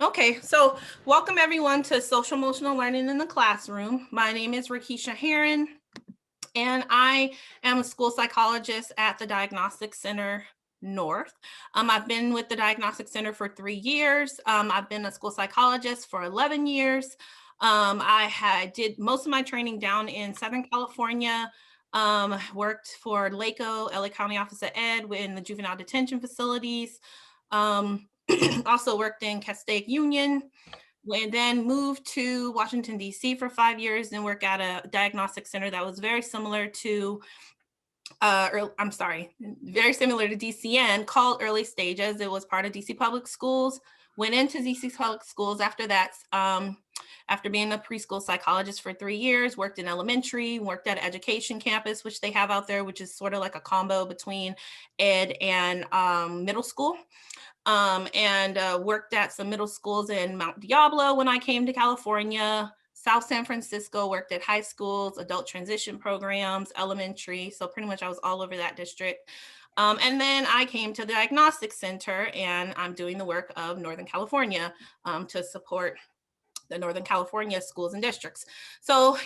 Okay, so welcome everyone to Social Emotional Learning in the Classroom. My name is Rakisha Heron, and I am a school psychologist at the Diagnostic Center North. I've been with the Diagnostic Center for 3 years. I've been a school psychologist for 11 years. Did most of my training down in Southern California. Worked for LACO, LA County Office of Ed, in the juvenile detention facilities. Um, Also worked in Castaic Union, and then moved to Washington, D.C. for 5 years and worked at a diagnostic center that was very similar to, very similar to DCN, called Early Stages. It was part of DC Public Schools. Went into DC Public Schools after that. After being a preschool psychologist for 3 years, worked in elementary, worked at an education campus, which they have out there, which is sort of like a combo between ed and middle school. And worked at some middle schools in Mount Diablo when I came to California. South San Francisco, worked at high schools, adult transition programs, elementary. So pretty much I was all over that district. And then I came to the Diagnostic Center, and I'm doing the work of Northern California to support the Northern California schools and districts. So,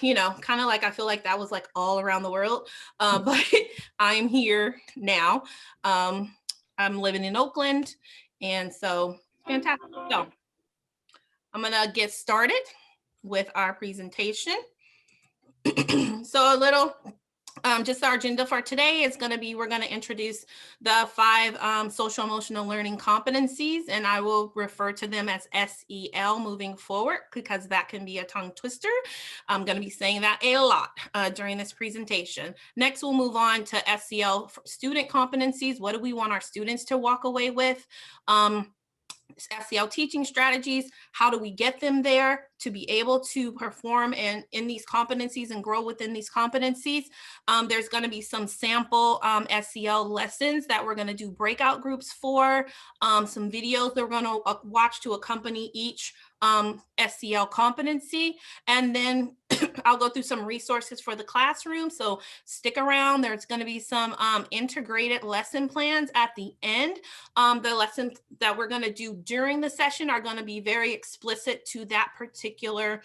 kind of like I feel like that was like all around the world, but I'm here now. I'm living in Oakland, and so fantastic. So I'm gonna get started with our presentation. So a little just our agenda for today is going to be, we're going to introduce the 5 social emotional learning competencies, and I will refer to them as SEL moving forward because that can be a tongue twister. I'm going to be saying that a lot during this presentation. Next, we'll move on to SEL student competencies. What do we want our students to walk away with? SEL teaching strategies, how do we get them there to be able to perform in these competencies and grow within these competencies. There's going to be some sample SEL lessons that we're going to do breakout groups for, some videos that we're going to watch to accompany each SEL competency, and then I'll go through some resources for the classroom, so stick around. There's going to be some integrated lesson plans at the end. The lessons that we're going to do during the session are going to be very explicit to that particular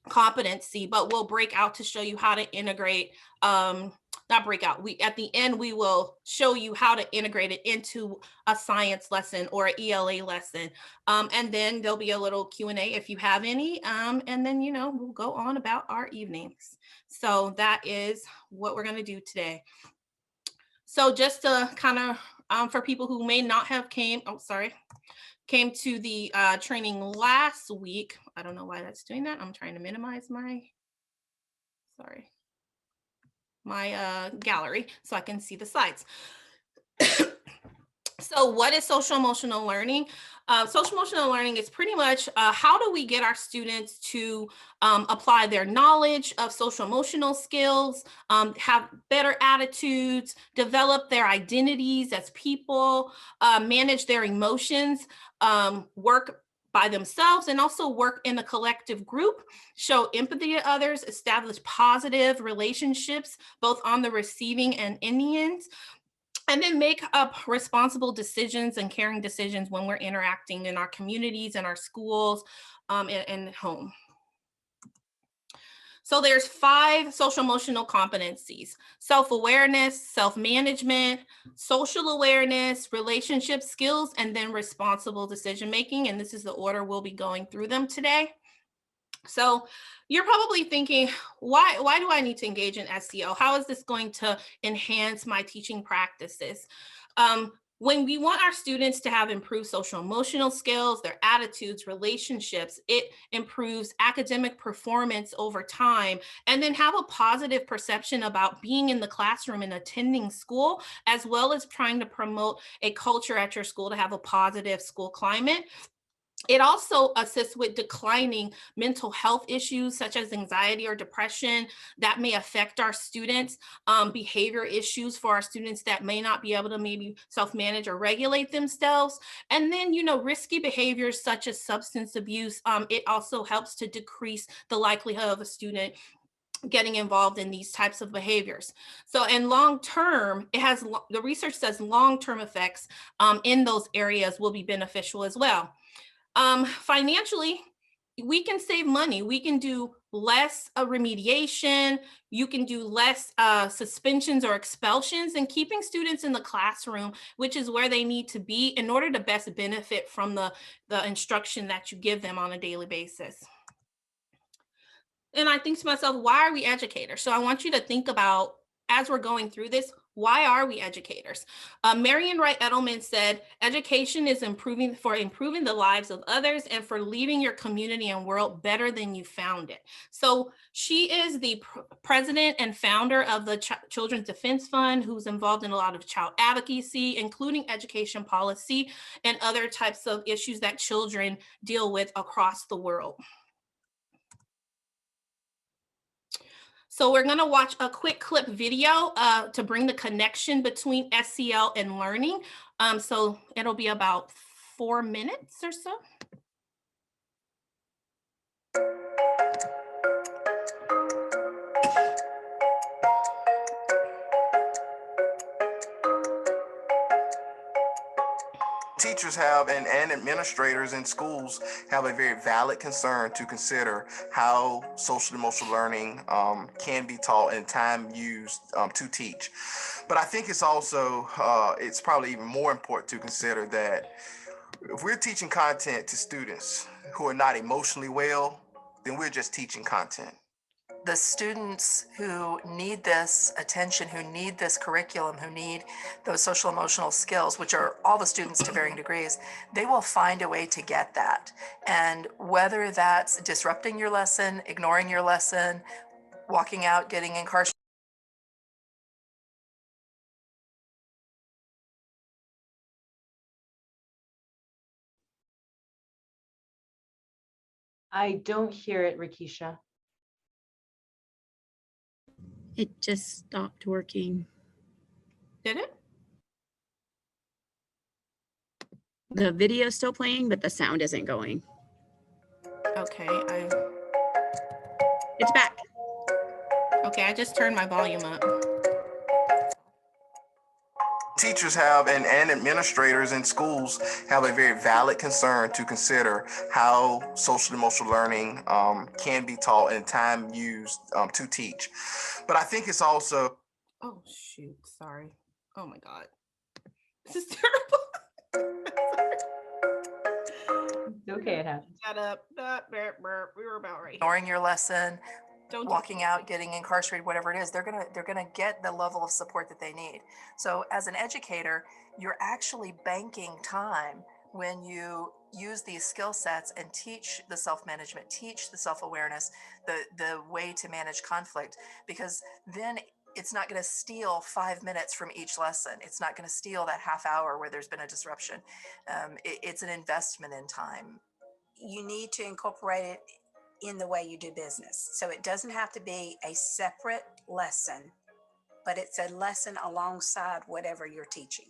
competency, but we'll break out to show you how to integrate, not break out, at the end we will show you how to integrate it into a science lesson or an ELA lesson, and then there'll be a little Q&A if you have any, and then we'll go on about our evenings. So that is what we're going to do today. So just to kind of for people who may not have came to the training last week. I don't know why that's doing that. I'm trying to minimize my gallery so I can see the slides. So what is social emotional learning? Social emotional learning is pretty much how do we get our students to apply their knowledge of social emotional skills, have better attitudes, develop their identities as people, manage their emotions, work by themselves, and also work in a collective group, show empathy to others, establish positive relationships, both on the receiving and in the end, and then make up responsible decisions and caring decisions when we're interacting in our communities and our schools and home. So there's 5 social emotional competencies: self-awareness, self-management, social awareness, relationship skills, and then responsible decision-making. And this is the order we'll be going through them today. So you're probably thinking, why do I need to engage in SEL? How is this going to enhance my teaching practices? When we want our students to have improved social emotional skills, their attitudes, relationships, it improves academic performance over time, and then have a positive perception about being in the classroom and attending school, as well as trying to promote a culture at your school to have a positive school climate. It also assists with declining mental health issues such as anxiety or depression that may affect our students, behavior issues for our students that may not be able to maybe self-manage or regulate themselves. And then, risky behaviors such as substance abuse, it also helps to decrease the likelihood of a student getting involved in these types of behaviors. So in long term, the research says long-term effects in those areas will be beneficial as well. Financially, we can save money. We can do less remediation. You can do less suspensions or expulsions, and keeping students in the classroom, which is where they need to be in order to best benefit from the instruction that you give them on a daily basis. And I think to myself, why are we educators? So I want you to think about, as we're going through this, why are we educators? Marian Wright Edelman said, education is improving the lives of others and for leaving your community and world better than you found it. So she is the president and founder of the Children's Defense Fund, who's involved in a lot of child advocacy, including education policy and other types of issues that children deal with across the world. So we're gonna watch a quick clip video to bring the connection between SEL and learning. So it'll be about 4 minutes or so. Teachers have and administrators in schools have a very valid concern to consider how social emotional learning can be taught and time used to teach. But I think it's also, it's probably even more important to consider that if we're teaching content to students who are not emotionally well, then we're just teaching content. The students who need this attention, who need this curriculum, who need those social emotional skills, which are all the students to varying degrees, they will find a way to get that. And whether that's disrupting your lesson, ignoring your lesson, walking out, getting incarcerated. I don't hear it, Rakisha. It just stopped working. Did it? The video's still playing, but the sound isn't going. Okay, It's back. Okay, I just turned my volume up. Teachers have and administrators in schools have a very valid concern to consider how social emotional learning can be taught and time used to teach. But I think it's also... Oh, shoot, sorry. Oh my God. This is terrible. It's okay, it happens. Shut up. We were about right here. Ignoring your lesson, Don't walking out, getting incarcerated, whatever it is, they're gonna get the level of support that they need. So as an educator, you're actually banking time when you use these skill sets and teach the self-management, teach the self-awareness, the way to manage conflict, because then it's not going to steal 5 minutes from each lesson. It's not going to steal that half hour where there's been a disruption. It's an investment in time. You need to incorporate it in the way you do business. So it doesn't have to be a separate lesson, but it's a lesson alongside whatever you're teaching.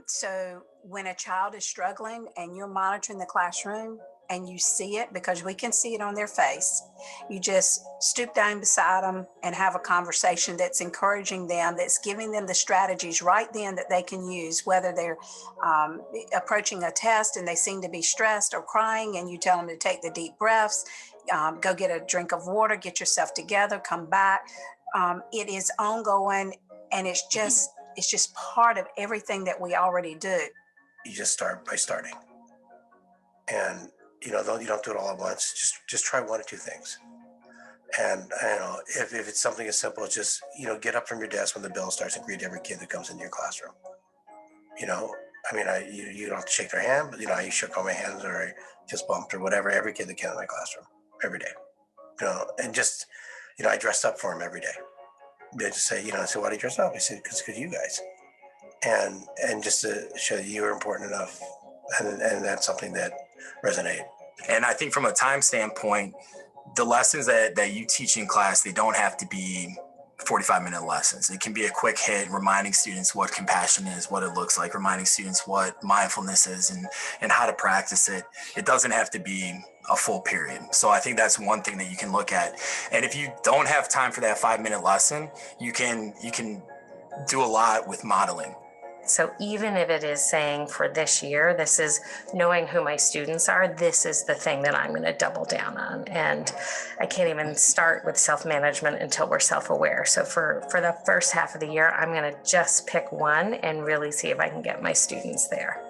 So when a child is struggling and you're monitoring the classroom and you see it, because we can see it on their face, you just stoop down beside them and have a conversation that's encouraging them, that's giving them the strategies right then that they can use, whether they're approaching a test and they seem to be stressed or crying, and you tell them to take the deep breaths, go get a drink of water, get yourself together, come back. It is ongoing, and it's just part of everything that we already do. You just start by starting, and you don't do it all at once. Just try one or two things, and if it's something as simple as just get up from your desk when the bell starts and greet every kid that comes into your classroom. You don't have to shake their hand, but I shook all my hands or I just bumped or whatever every kid that came in my classroom every day. And just I dressed up for them every day. They just say, I said, why do you dress up? I said, because you guys. And just to show that you are important enough. And that's something that resonated. And I think from a time standpoint, the lessons that you teach in class, they don't have to be 45-minute lessons. It can be a quick hit, reminding students what compassion is, what it looks like, reminding students what mindfulness is and how to practice it. It doesn't have to be a full period. So I think that's one thing that you can look at. And if you don't have time for that 5-minute lesson, you can do a lot with modeling. So even if it is saying for this year, this is knowing who my students are, this is the thing that I'm going to double down on. And I can't even start with self-management until we're self-aware. So for the first half of the year, I'm going to just pick one and really see if I can get my students there.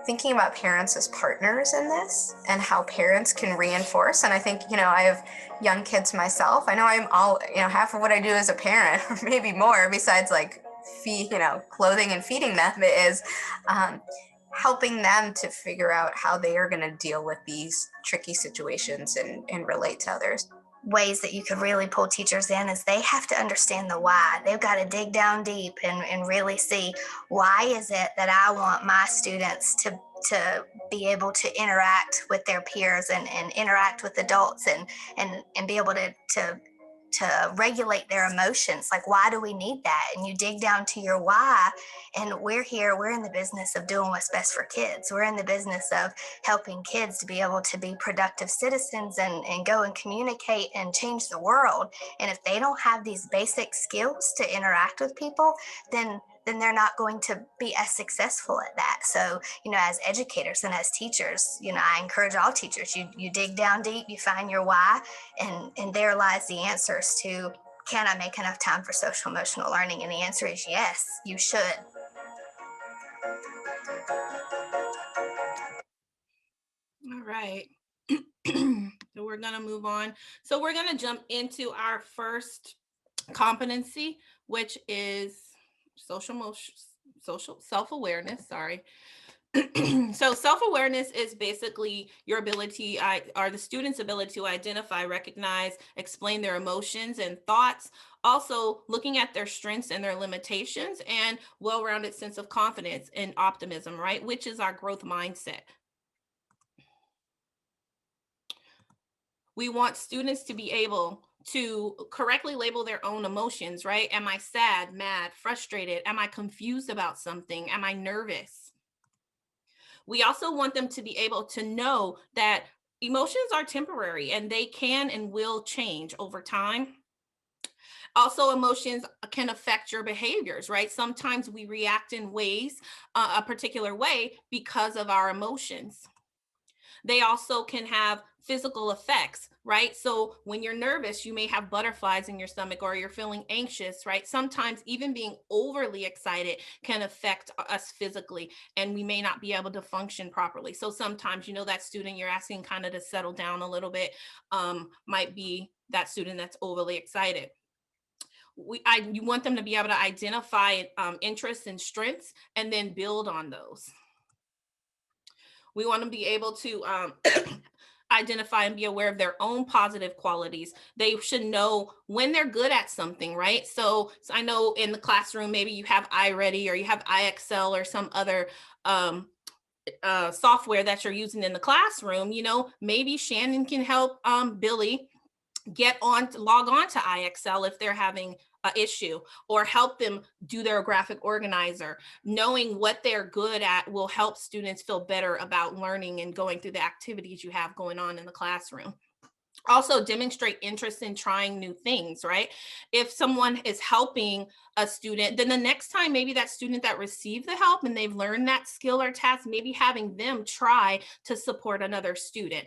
Thinking about parents as partners in this and how parents can reinforce. And I think, I have young kids myself. I know I'm all, half of what I do as a parent, or maybe more, besides like clothing and feeding them, is helping them to figure out how they are going to deal with these tricky situations and relate to others. Ways that you could really pull teachers in is they have to understand the why. They've got to dig down deep and really see, why is it that I want my students to be able to interact with their peers and interact with adults and be able to regulate their emotions. Like, why do we need that? And you dig down to your why. And we're in the business of doing what's best for kids. We're in the business of helping kids to be able to be productive citizens and go and communicate and change the world. And if they don't have these basic skills to interact with people, then they're not going to be as successful at that. So, as educators and as teachers, I encourage all teachers, you dig down deep, you find your why, and there lies the answers to, can I make enough time for social emotional learning? And the answer is yes, you should. All right. So we're going to move on. So we're going to jump into our first competency, which is social self-awareness. Sorry. So self-awareness is basically your ability, or the student's ability to identify, recognize, explain their emotions and thoughts, also looking at their strengths and their limitations, and well-rounded sense of confidence and optimism, right? Which is our growth mindset. We want students to be able to correctly label their own emotions, right? Am I sad, mad, frustrated? Am I confused about something? Am I nervous? We also want them to be able to know that emotions are temporary and they can and will change over time. Also, emotions can affect your behaviors, right? Sometimes we react in ways, a particular way, because of our emotions. They also can have physical effects, right? So when you're nervous, you may have butterflies in your stomach, or you're feeling anxious, right? Sometimes even being overly excited can affect us physically, and we may not be able to function properly. So sometimes, that student you're asking kind of to settle down a little bit might be that student that's overly excited. You want them to be able to identify interests and strengths and then build on those. We want to be able to identify and be aware of their own positive qualities. They should know when they're good at something, right? So I know in the classroom, maybe you have iReady or you have iExcel or some other software that you're using in the classroom. Maybe Shannon can help Billy log on to iExcel if they're having an issue, or help them do their graphic organizer. Knowing what they're good at will help students feel better about learning and going through the activities you have going on in the classroom. Also, demonstrate interest in trying new things, right? If someone is helping a student, then the next time, maybe that student that received the help and they've learned that skill or task, maybe having them try to support another student.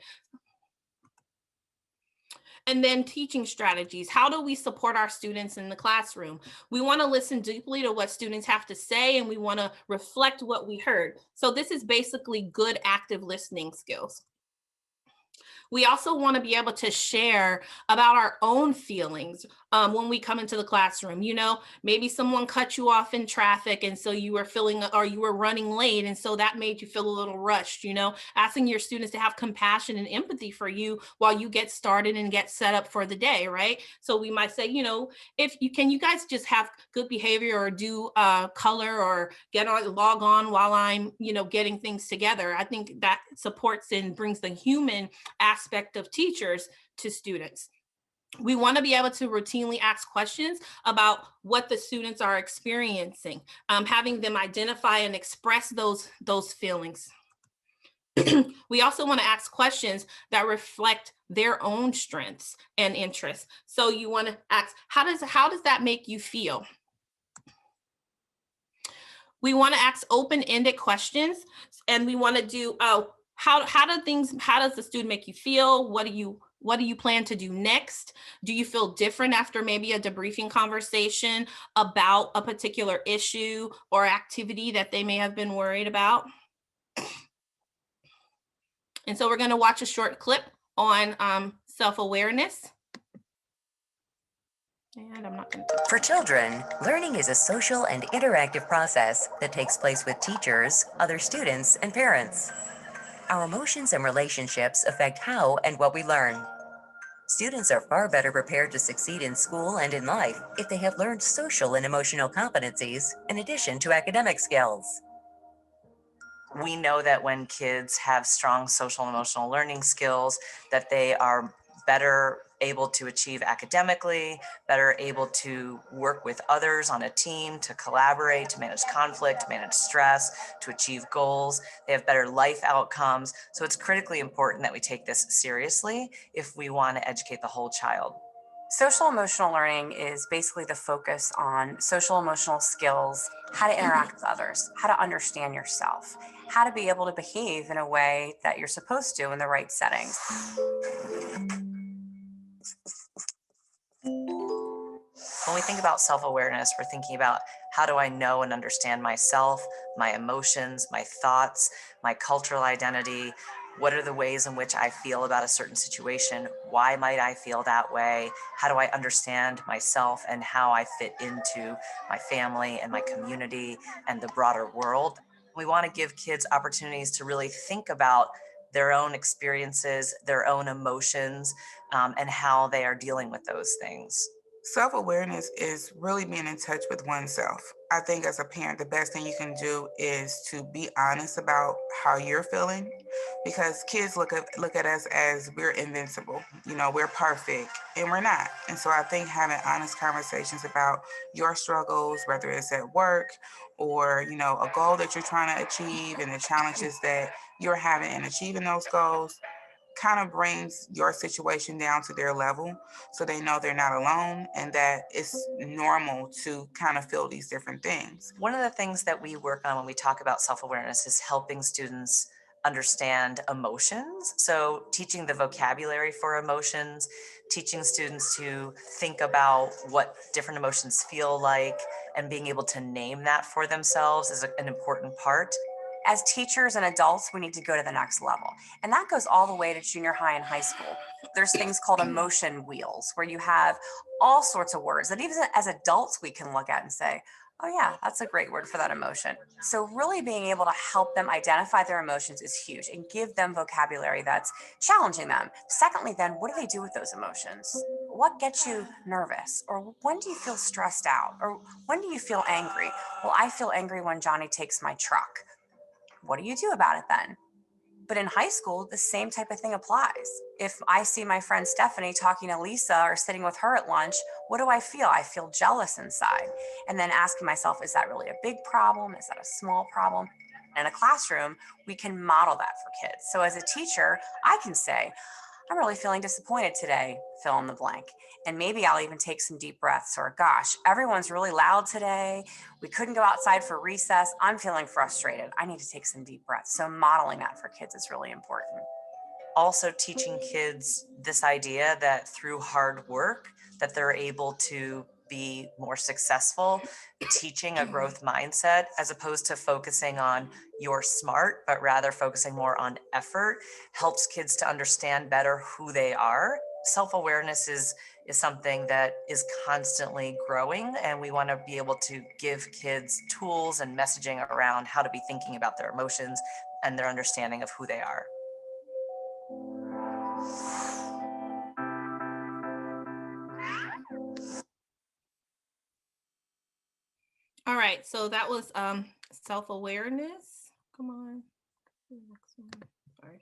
And then teaching strategies. How do we support our students in the classroom? We want to listen deeply to what students have to say, and we want to reflect what we heard. So this is basically good active listening skills. We also want to be able to share about our own feelings when we come into the classroom. Maybe someone cut you off in traffic, and so you were you were running late, and so that made you feel a little rushed. Asking your students to have compassion and empathy for you while you get started and get set up for the day, right? So we might say, can you guys just have good behavior, or do color, or log on while I'm, getting things together. I think that supports and brings the human aspect of teachers to students. We want to be able to routinely ask questions about what the students are experiencing, having them identify and express those feelings. We also want to ask questions that reflect their own strengths and interests. So you want to ask, how does that make you feel? We want to ask open-ended questions, and we want to do, how does the student make you feel? What do you plan to do next? Do you feel different after maybe a debriefing conversation about a particular issue or activity that they may have been worried about? And so we're going to watch a short clip on self-awareness. And I'm not going to. For children, learning is a social and interactive process that takes place with teachers, other students, and parents. Our emotions and relationships affect how and what we learn. Students are far better prepared to succeed in school and in life if they have learned social and emotional competencies in addition to academic skills. We know that when kids have strong social and emotional learning skills, that they are better able to achieve academically, better able to work with others on a team, to collaborate, to manage conflict, manage stress, to achieve goals. They have better life outcomes. So it's critically important that we take this seriously if we want to educate the whole child. Social emotional learning is basically the focus on social emotional skills, how to interact with others, how to understand yourself, how to be able to behave in a way that you're supposed to in the right settings. When we think about self-awareness, we're thinking about how do I know and understand myself, my emotions, my thoughts, my cultural identity. What are the ways in which I feel about a certain situation? Why might I feel that way? How do I understand myself and how I fit into my family and my community and the broader world? We want to give kids opportunities to really think about their own experiences, their own emotions, and how they are dealing with those things. Self-awareness is really being in touch with oneself. I think as a parent, the best thing you can do is to be honest about how you're feeling, because kids look at us as we're invincible. You know, we're perfect, and we're not. And so I think having honest conversations about your struggles, whether it's at work or, you know, a goal that you're trying to achieve and the challenges that you're having in achieving those goals, kind of brings your situation down to their level so they know they're not alone and that it's normal to kind of feel these different things. One of the things that we work on when we talk about self-awareness is helping students understand emotions. So teaching the vocabulary for emotions, teaching students to think about what different emotions feel like, and being able to name that for themselves is an important part. As teachers and adults, we need to go to the next level. And that goes all the way to junior high and high school. There's things called emotion wheels, where you have all sorts of words that even as adults we can look at and say, oh yeah, that's a great word for that emotion. So really being able to help them identify their emotions is huge and give them vocabulary that's challenging them. Secondly, then, what do they do with those emotions? What gets you nervous? Or when do you feel stressed out? Or when do you feel angry? Well, I feel angry when Johnny takes my truck. What do you do about it then? But in high school, the same type of thing applies. If I see my friend Stephanie talking to Lisa or sitting with her at lunch, what do I feel? I feel jealous inside. And then asking myself, is that really a big problem? Is that a small problem? In a classroom, we can model that for kids. So as a teacher, I can say, I'm really feeling disappointed today, fill in the blank. And maybe I'll even take some deep breaths, or gosh, everyone's really loud today. We couldn't go outside for recess. I'm feeling frustrated. I need to take some deep breaths. So modeling that for kids is really important. Also teaching kids this idea that through hard work, that they're able to be more successful, teaching a growth mindset as opposed to focusing on you're smart, but rather focusing more on effort, helps kids to understand better who they are. Self-awareness is something that is constantly growing, and we want to be able to give kids tools and messaging around how to be thinking about their emotions and their understanding of who they are. All right, so that was self-awareness. Come on. Sorry.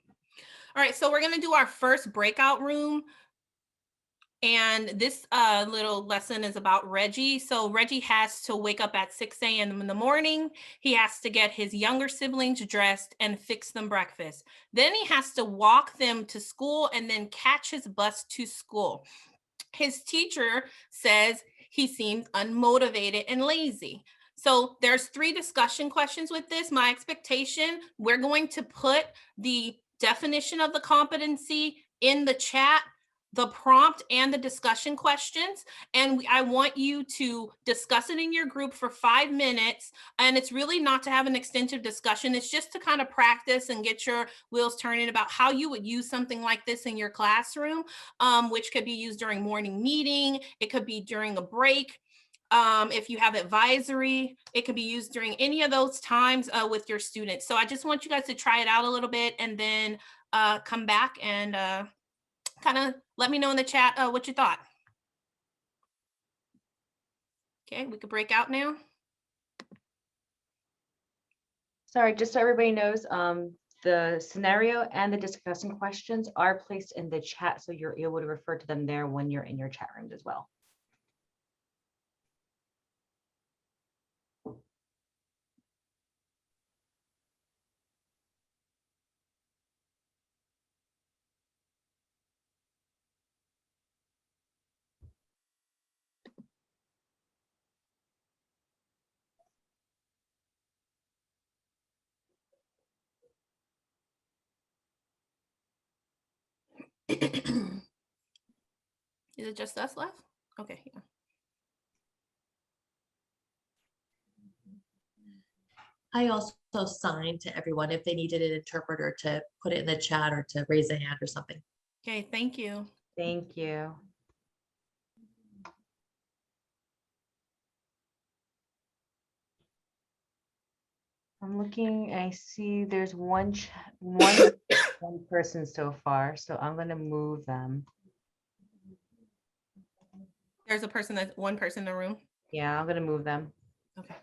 All right, so we're gonna do our first breakout room. And this little lesson is about Reggie. So Reggie has to wake up at 6 a.m. in the morning. He has to get his younger siblings dressed and fix them breakfast. Then he has to walk them to school and then catch his bus to school. His teacher says he seems unmotivated and lazy. So there's 3 discussion questions with this. My expectation, we're going to put the definition of the competency in the chat, the prompt and the discussion questions. And I want you to discuss it in your group for 5 minutes. And it's really not to have an extensive discussion. It's just to kind of practice and get your wheels turning about how you would use something like this in your classroom, which could be used during morning meeting. It could be during a break. If you have advisory, it can be used during any of those times with your students. So I just want you guys to try it out a little bit and then come back and kind of let me know in the chat what you thought. Okay, we could break out now. Sorry, just so everybody knows, the scenario and the discussion questions are placed in the chat, so you're able to refer to them there when you're in your chat rooms as well. Is it just us left? Okay, yeah. I also signed to everyone if they needed an interpreter to put it in the chat or to raise a hand or something. Okay, thank you. Thank you. I'm looking, I see there's one person so far, so I'm gonna move them. There's one person in the room. Yeah, I'm gonna move them. Okay.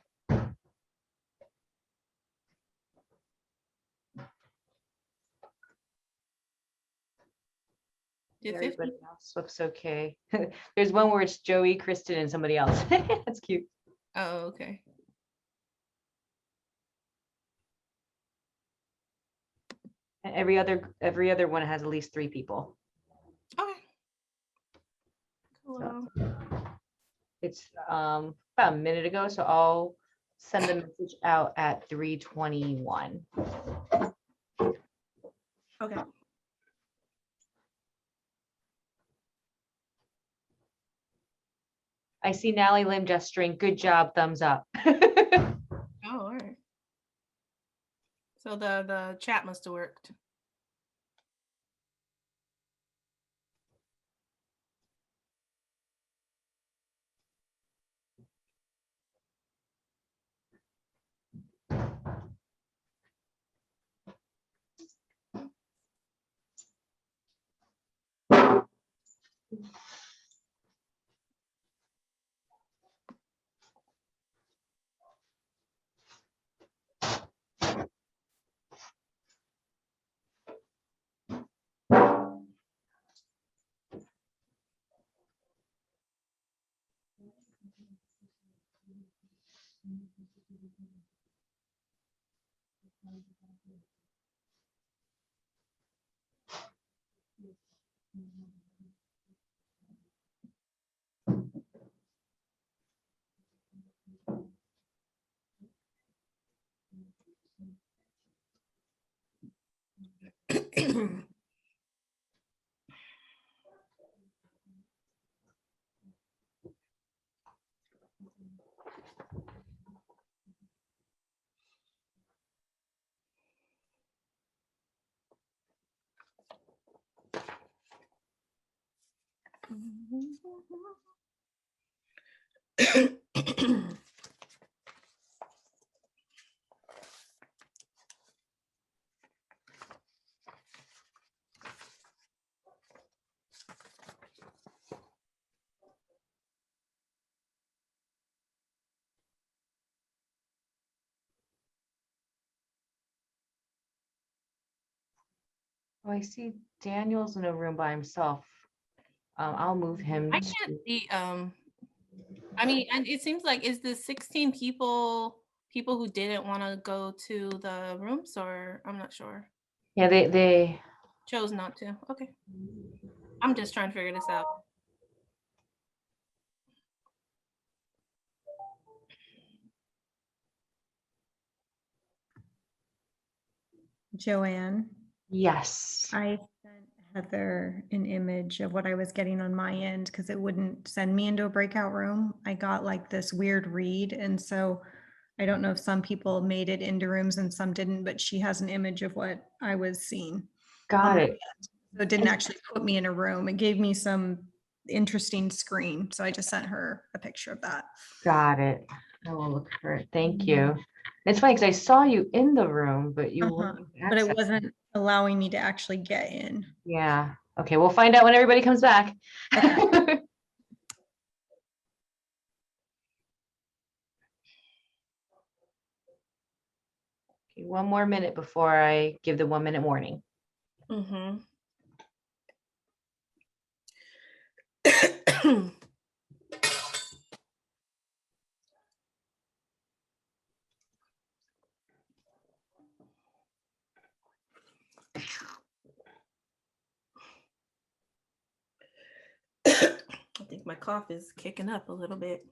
Everybody else looks okay. There's one where it's Joey, Kristen, and somebody else. That's cute. Oh, okay. And every other one has at least 3 people. Okay. Cool. So, it's about a minute ago, so I'll send the message out at 3:21. Okay. I see Nally Lim gesturing. Good job, thumbs up. Oh, all right. So the chat must have worked. Oh, I see Daniel's in a room by himself. I'll move him. I can't see. I mean, and it seems like is the 16 people who didn't want to go to the rooms, or I'm not sure. Yeah, they chose not to. Okay. I'm just trying to figure this out. Joanne, Yes. I sent Heather an image of what I was getting on my end because it wouldn't send me into a breakout room. I got like this weird read. And so I don't know if some people made it into rooms and some didn't, but she has an image of what I was seeing. Got it. So it didn't actually put me in a room. It gave me some interesting screen. So I just sent her a picture of that. Got it. I will look for it. Thank you. It's funny because I saw you in the room, but you wouldn't But it access wasn't allowing me to actually get in. Yeah. Okay, we'll find out when everybody comes back. Okay. Okay, 1 more minute before I give the 1 minute warning. Mm-hmm. I think my cough is kicking up a little bit.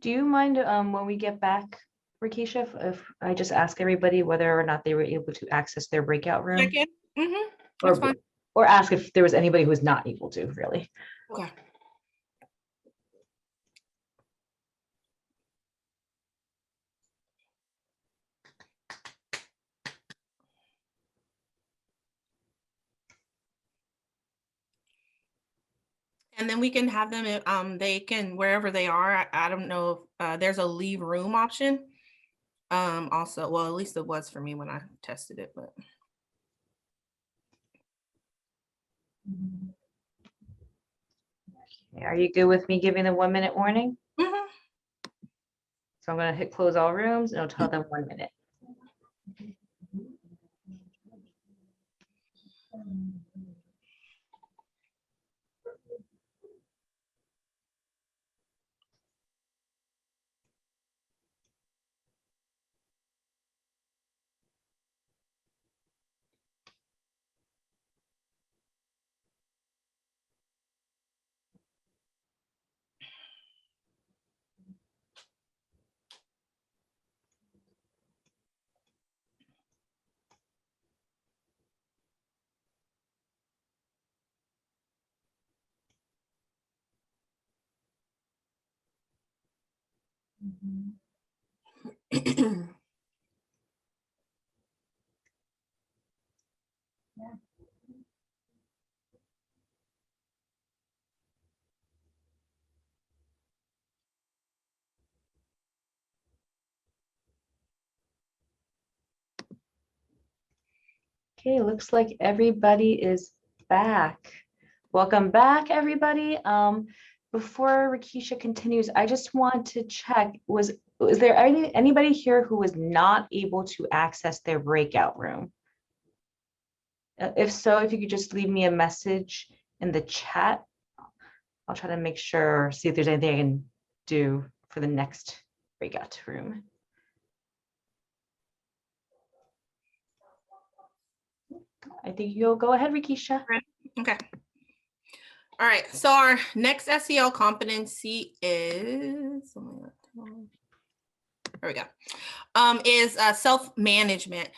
Do you mind when we get back, Rakisha, if I just ask everybody whether or not they were able to access their breakout room? Check in. Mm-hmm. That's fine. Or ask if there was anybody who was not able to, really. Okay. And then we can have them, they can, wherever they are, I don't know if there's a leave room option. Also, well, at least it was for me when I tested it, but. Okay, are you good with me giving the 1 minute warning? Mm-hmm. So I'm gonna hit close all rooms and I'll tell them 1 minute. Okay, looks like everybody is back. Welcome back, everybody. Before Rakisha continues, I just want to check, was there anybody here who was not able to access their breakout room? If so, if you could just leave me a message in the chat, I'll try to make sure, see if there's anything I can do for the next breakout room. I think you'll go ahead, Rakisha. Okay. All right. So our next SEL competency is, there we go. Is self-management.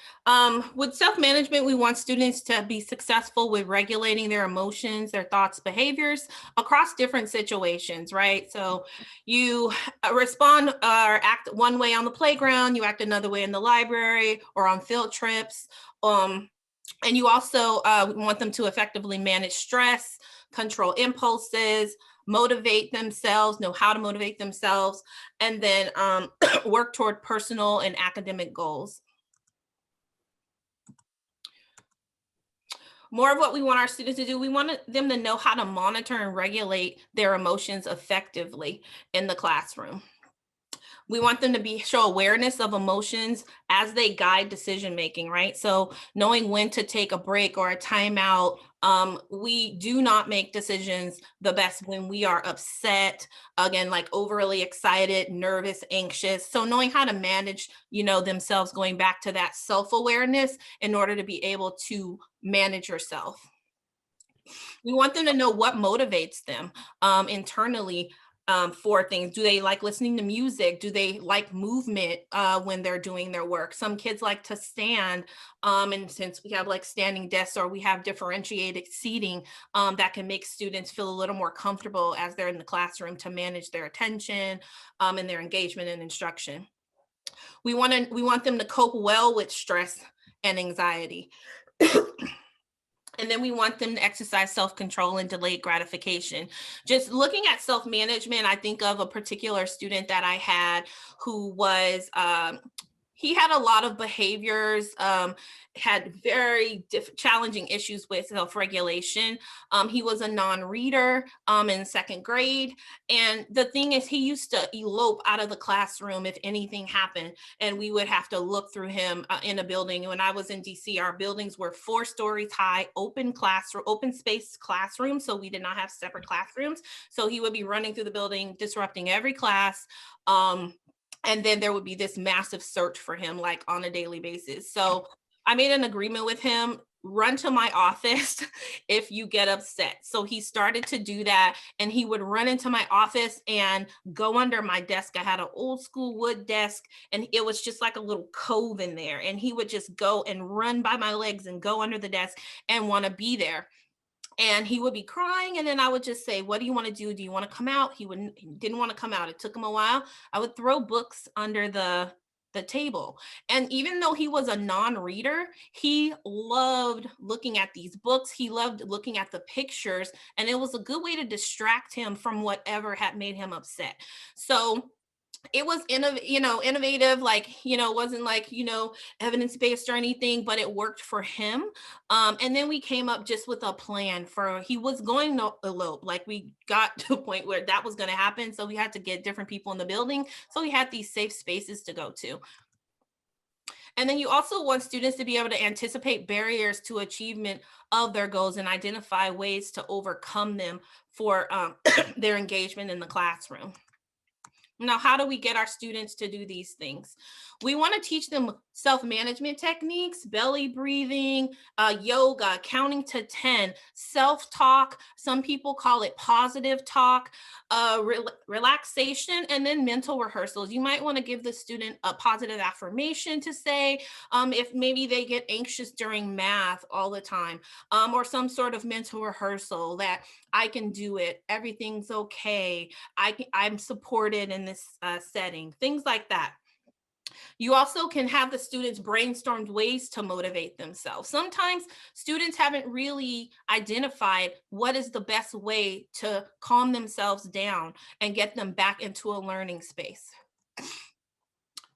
With self-management, we want students to be successful with regulating their emotions, their thoughts, behaviors across different situations, right? So you respond or act one way on the playground, you act another way in the library or on field trips. And you also want them to effectively manage stress, control impulses, motivate themselves, know how to motivate themselves, and then work toward personal and academic goals. More of what we want our students to do, we want them to know how to monitor and regulate their emotions effectively in the classroom. We want them to show awareness of emotions as they guide decision making, right? So knowing when to take a break or a timeout. We do not make decisions the best when we are upset, again, like overly excited, nervous, anxious. So knowing how to manage, themselves, going back to that self-awareness in order to be able to manage yourself. We want them to know what motivates them internally for things. Do they like listening to music? Do they like movement when they're doing their work? Some kids like to stand, and since we have like standing desks or we have differentiated seating, that can make students feel a little more comfortable as they're in the classroom to manage their attention and their engagement and instruction. We want them to cope well with stress and anxiety. And then we want them to exercise self-control and delayed gratification. Just looking at self-management, I think of a particular student that I had who was, he had a lot of behaviors, had very challenging issues with self-regulation. He was a non-reader in second grade. And the thing is, he used to elope out of the classroom if anything happened, and we would have to look through him in a building. When I was in DC, our buildings were 4 stories high, open space classrooms. So we did not have separate classrooms. So he would be running through the building, disrupting every class. And then there would be this massive search for him, like on a daily basis. So I made an agreement with him, run to my office if you get upset. So he started to do that, and he would run into my office and go under my desk. I had an old school wood desk, and it was just like a little cove in there. And he would just go and run by my legs and go under the desk and want to be there. And he would be crying, and then I would just say, what do you want to do? Do you want to come out? He didn't want to come out. It took him a while. I would throw books under the table. And even though he was a non-reader, he loved looking at these books. He loved looking at the pictures, and it was a good way to distract him from whatever had made him upset. So it was innovative, like, wasn't like, evidence-based or anything, but it worked for him. And then we came up just with a plan for, he was going to elope. Like, we got to a point where that was going to happen. So we had to get different people in the building. So we had these safe spaces to go to. And then you also want students to be able to anticipate barriers to achievement of their goals and identify ways to overcome them for their engagement in the classroom. Now, how do we get our students to do these things? We want to teach them self-management techniques, belly breathing, yoga, counting to 10, self-talk. Some people call it positive talk, relaxation, and then mental rehearsals. You might want to give the student a positive affirmation to say if maybe they get anxious during math all the time, or some sort of mental rehearsal that I can do it, everything's okay, I'm supported in this setting, things like that. You also can have the students brainstorm ways to motivate themselves. Sometimes students haven't really identified what is the best way to calm themselves down and get them back into a learning space.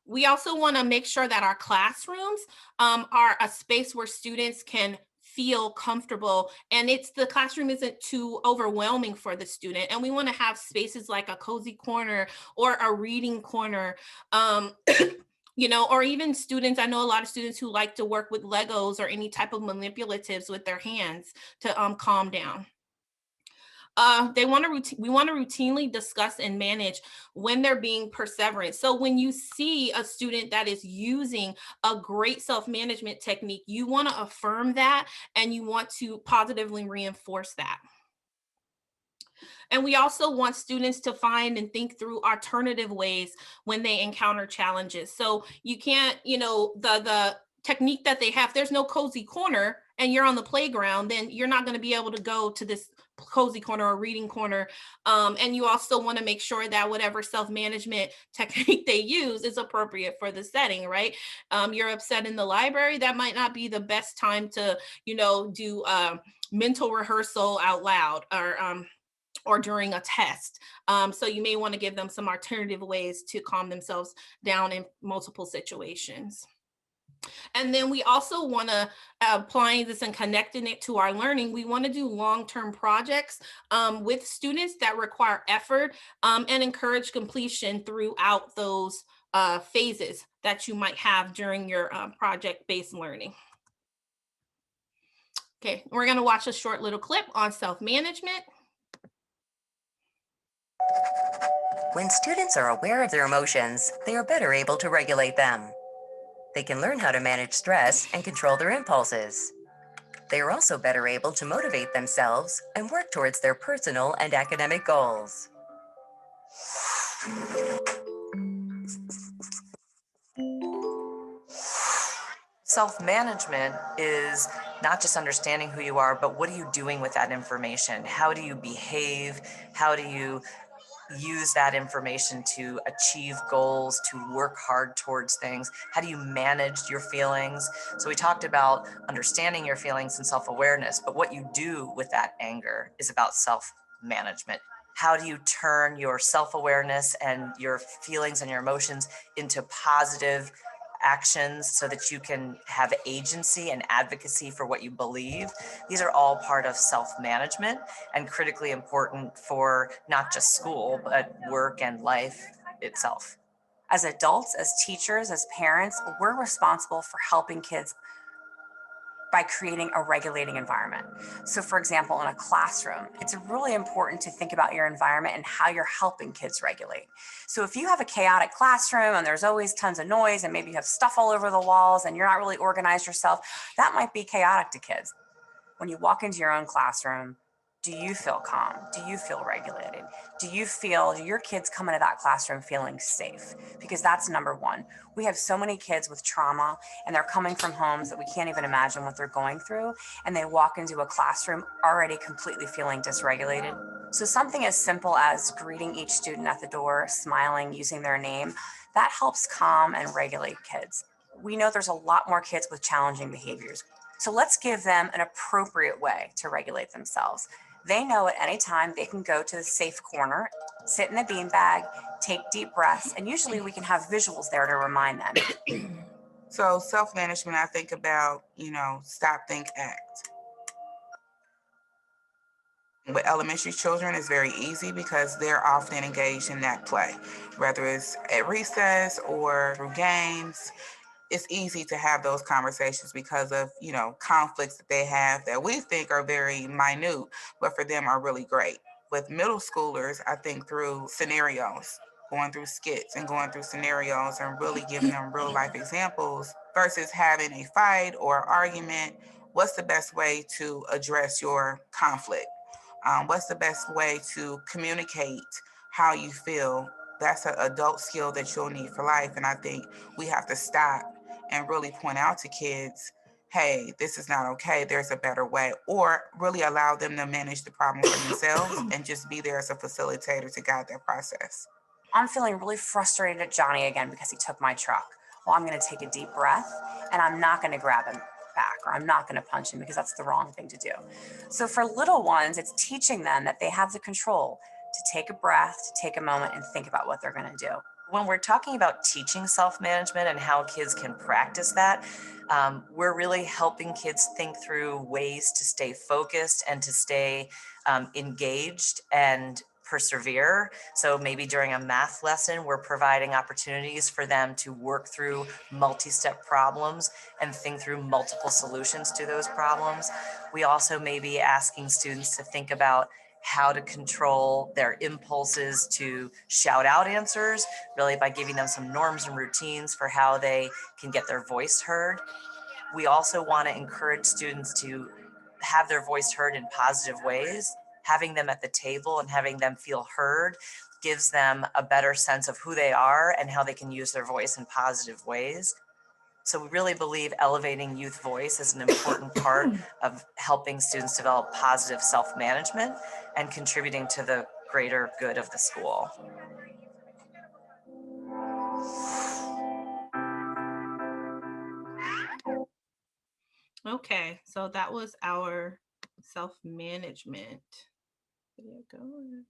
We also want to make sure that our classrooms are a space where students can feel comfortable, and the classroom isn't too overwhelming for the student. And we want to have spaces like a cozy corner or a reading corner, or even students. I know a lot of students who like to work with Legos or any type of manipulatives with their hands to calm down. We want to routinely discuss and manage when they're being perseverant. So when you see a student that is using a great self-management technique, you want to affirm that, and you want to positively reinforce that. And we also want students to find and think through alternative ways when they encounter challenges. So you can't, the technique that they have, there's no cozy corner and you're on the playground, then you're not going to be able to go to this cozy corner or reading corner. And you also want to make sure that whatever self-management technique they use is appropriate for the setting, right? You're upset in the library, that might not be the best time to, do mental rehearsal out loud or during a test. So you may want to give them some alternative ways to calm themselves down in multiple situations. And then we also want to, applying this and connecting it to our learning, we want to do long-term projects with students that require effort and encourage completion throughout those phases that you might have during your project-based learning. Okay, we're going to watch a short little clip on self-management. When students are aware of their emotions, they are better able to regulate them. They can learn how to manage stress and control their impulses. They are also better able to motivate themselves and work towards their personal and academic goals. Self-management is not just understanding who you are, but what are you doing with that information? How do you behave? How do you use that information to achieve goals, to work hard towards things? How do you manage your feelings? So we talked about understanding your feelings and self-awareness, but what you do with that anger is about self-management. How do you turn your self-awareness and your feelings and your emotions into positive actions so that you can have agency and advocacy for what you believe? These are all part of self-management and critically important for not just school, but work and life itself. As adults, as teachers, as parents, we're responsible for helping kids by creating a regulating environment. So for example, in a classroom, it's really important to think about your environment and how you're helping kids regulate. So if you have a chaotic classroom and there's always tons of noise and maybe you have stuff all over the walls and you're not really organized yourself, that might be chaotic to kids. When you walk into your own classroom, do you feel calm? Do you feel regulated? Do your kids come into that classroom feeling safe? Because that's number one. We have so many kids with trauma and they're coming from homes that we can't even imagine what they're going through. And they walk into a classroom already completely feeling dysregulated. So something as simple as greeting each student at the door, smiling, using their name, that helps calm and regulate kids. We know there's a lot more kids with challenging behaviors. So let's give them an appropriate way to regulate themselves. They know at any time they can go to the safe corner, sit in the beanbag, take deep breaths, and usually we can have visuals there to remind them. So self-management, I think about, stop, think, act. With elementary children, it's very easy because they're often engaged in that play, whether it's at recess or through games. It's easy to have those conversations because of, conflicts that they have that we think are very minute, but for them are really great. With middle schoolers, I think through scenarios, going through skits and going through scenarios and really giving them real life examples versus having a fight or argument. What's the best way to address your conflict? What's the best way to communicate how you feel? That's an adult skill that you'll need for life. And I think we have to stop and really point out to kids, hey, this is not okay. There's a better way. Or really allow them to manage the problem for themselves and just be there as a facilitator to guide that process. I'm feeling really frustrated at Johnny again because he took my truck. Well, I'm going to take a deep breath and I'm not going to grab him back or I'm not going to punch him because that's the wrong thing to do. So for little ones, it's teaching them that they have the control to take a breath, to take a moment and think about what they're going to do. When we're talking about teaching self-management and how kids can practice that, we're really helping kids think through ways to stay focused and to stay engaged and persevere. So maybe during a math lesson, we're providing opportunities for them to work through multi-step problems and think through multiple solutions to those problems. We also may be asking students to think about how to control their impulses to shout out answers, really by giving them some norms and routines for how they can get their voice heard. We also want to encourage students to have their voice heard in positive ways. Having them at the table and having them feel heard gives them a better sense of who they are and how they can use their voice in positive ways. So we really believe elevating youth voice is an important part of helping students develop positive self-management and contributing to the greater good of the school. Okay, so that was our self-management. Video going.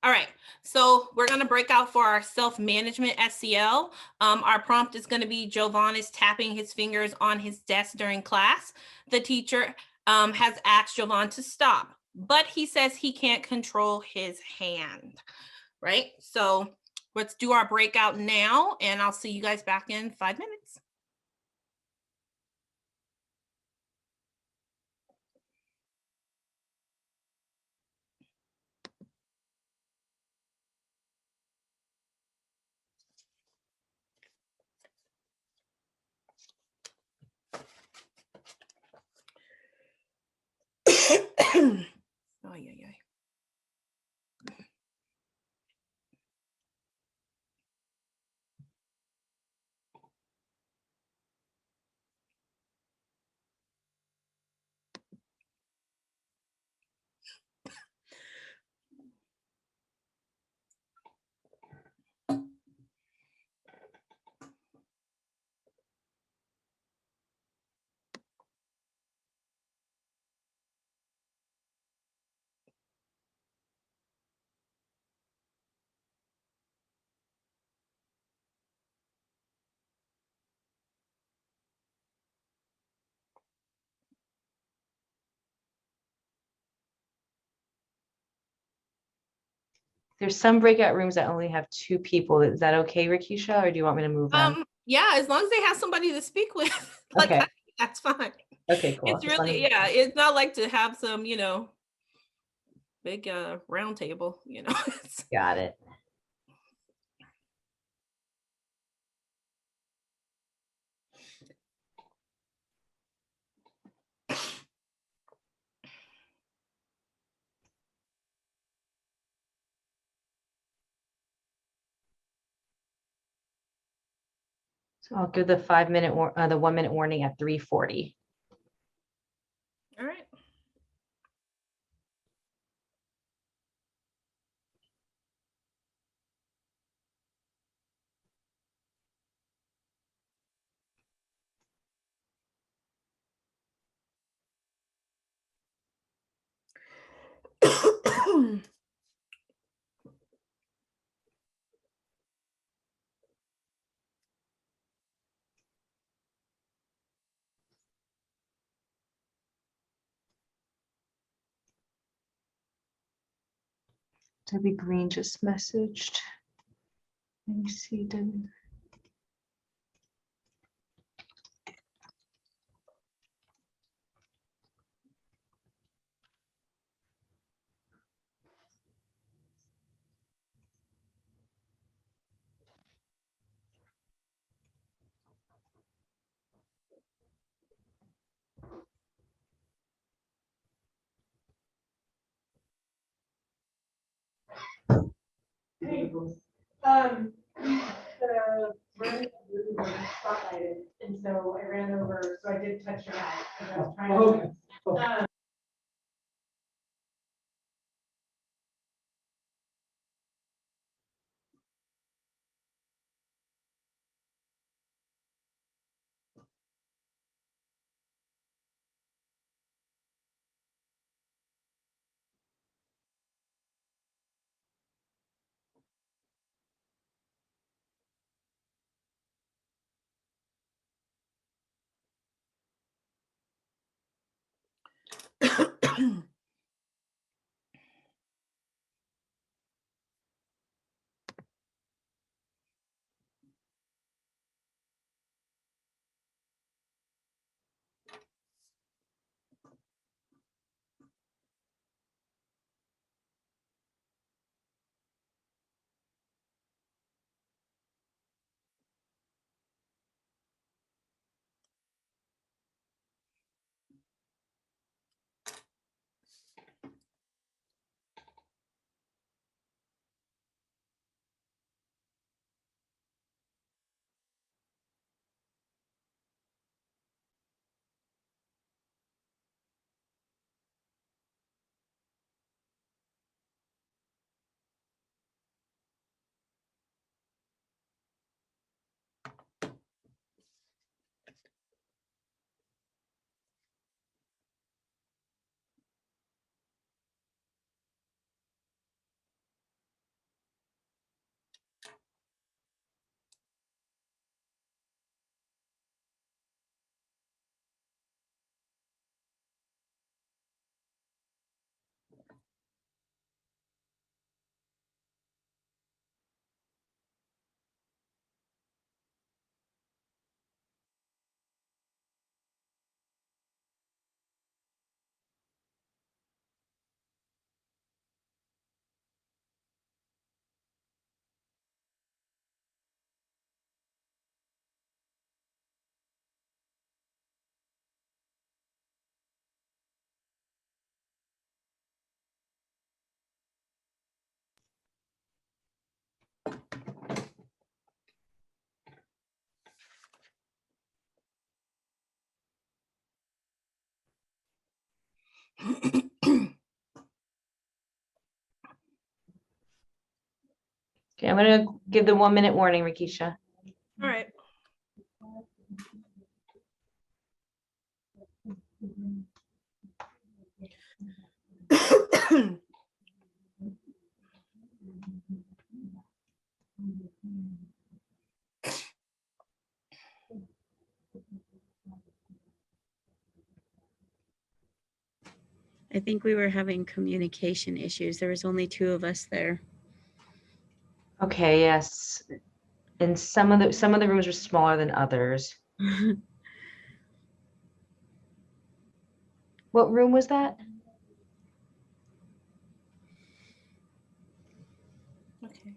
All right, so we're going to break out for our self-management SEL. Our prompt is going to be Jovan is tapping his fingers on his desk during class. The teacher has asked Jovan to stop, but he says he can't control his hand, right? So let's do our breakout now, and I'll see you guys back in 5 minutes. Oh, yeah, yeah. There's some breakout rooms that only have 2 people. Is that okay, Rakisha, or do you want me to move them? Yeah, as long as they have somebody to speak with, like, Okay. that's fine. Okay, cool. It's really, yeah, it's not like to have some, big round table, Got it. So I'll give the 5-minute or the 1-minute warning at 3:40. All right. Debbie Green just messaged. Let me see, Debbie. The room was spotlighted, and so I ran over, so I did touch your eye, because I was trying to. Okay, I'm gonna give the 1-minute warning, Rakisha. All right. I think we were having communication issues. There was only 2 of us there. Okay, yes. And some of the rooms are smaller than others. What room was that? Okay.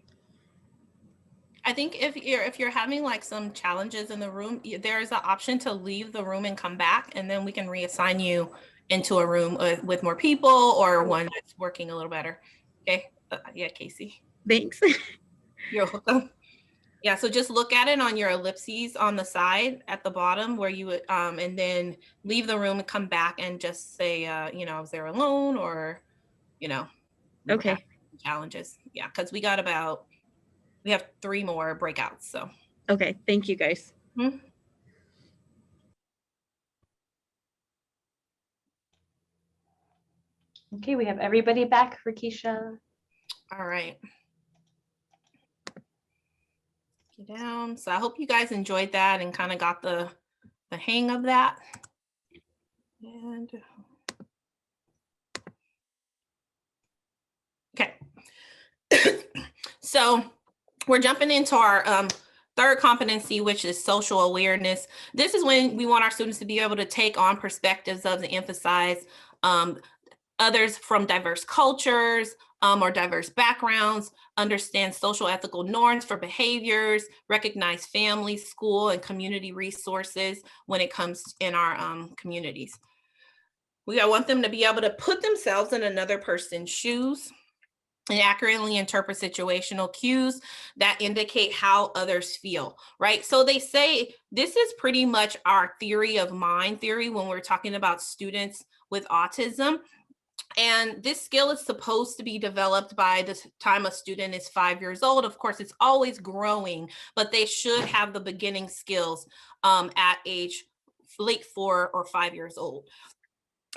I think if you're having like some challenges in the room, there is an option to leave the room and come back, and then we can reassign you into a room with more people or one that's working a little better. Okay. Yeah, Casey. Thanks. You're welcome. Yeah, so just look at it on your ellipses on the side at the bottom where you would, and then leave the room and come back and just say, you know, I was there alone, or, you know, okay. Challenges. Yeah, because we have 3 more breakouts. So. Okay, thank you guys. Mm-hmm. Okay, we have everybody back, Rakisha. All right. Get down. So I hope you guys enjoyed that and kind of got the hang of that. And okay. So we're jumping into our third competency, which is social awareness. This is when we want our students to be able to take on perspectives of and emphasize others from diverse cultures or diverse backgrounds, understand social ethical norms for behaviors, recognize family, school, and community resources when it comes in our communities. We want them to be able to put themselves in another person's shoes and accurately interpret situational cues that indicate how others feel, right? So they say this is pretty much our theory of mind theory when we're talking about students with autism. And this skill is supposed to be developed by the time a student is 5 years old. Of course, it's always growing, but they should have the beginning skills at age late 4 or 5 years old.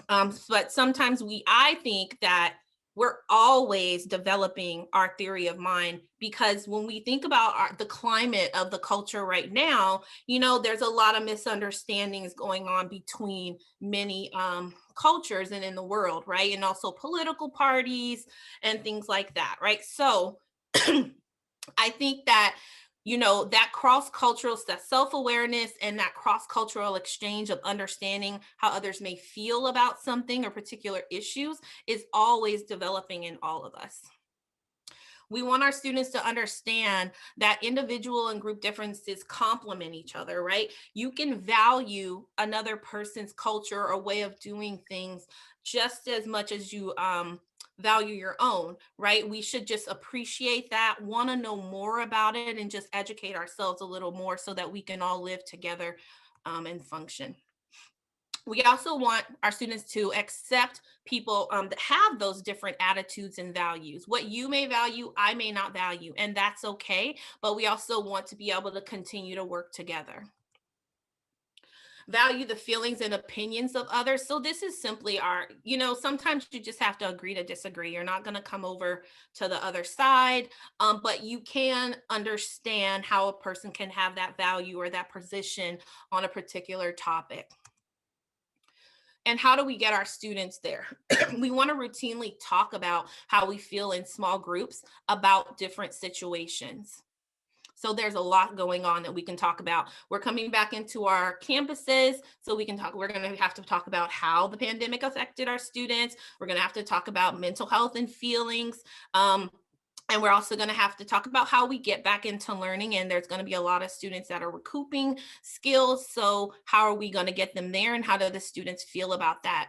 But sometimes I think that we're always developing our theory of mind, because when we think about the climate of the culture right now, you know, there's a lot of misunderstandings going on between many cultures and in the world, right? And also political parties and things like that, right? So I think that, you know, that cross-cultural, that self-awareness and that cross-cultural exchange of understanding how others may feel about something or particular issues is always developing in all of us. We want our students to understand that individual and group differences complement each other, right? You can value another person's culture or way of doing things just as much as you value your own, right? We should just appreciate that, want to know more about it, and just educate ourselves a little more so that we can all live together and function. We also want our students to accept people that have those different attitudes and values. What you may value, I may not value, and that's okay. But we also want to be able to continue to work together. Value the feelings and opinions of others. So this is simply you know, sometimes you just have to agree to disagree. You're not going to come over to the other side, but you can understand how a person can have that value or that position on a particular topic. And how do we get our students there? We want to routinely talk about how we feel in small groups about different situations. So there's a lot going on that we can talk about. We're coming back into our campuses, so we're going to have to talk about how the pandemic affected our students. We're going to have to talk about mental health and feelings. And we're also going to have to talk about how we get back into learning. And there's going to be a lot of students that are recouping skills. So how are we going to get them there? And how do the students feel about that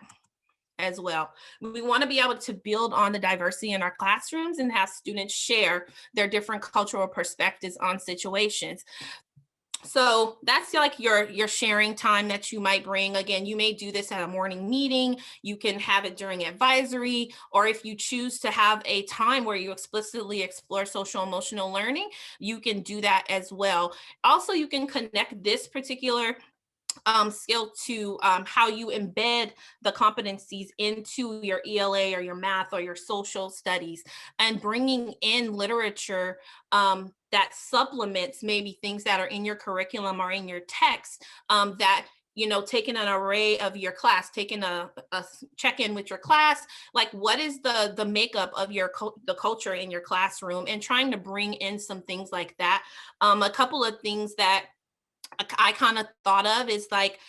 as well? We want to be able to build on the diversity in our classrooms and have students share their different cultural perspectives on situations. So that's like your sharing time that you might bring. Again, you may do this at a morning meeting. You can have it during advisory, or if you choose to have a time where you explicitly explore social emotional learning, you can do that as well. Also, you can connect this particular skill to how you embed the competencies into your ELA or your math or your social studies, and bringing in literature that supplements maybe things that are in your curriculum or in your text, that taking an array of your class, taking a check-in with your class, like what is the makeup of the culture in your classroom, and trying to bring in some things like that. A couple of things that I kind of thought of is like,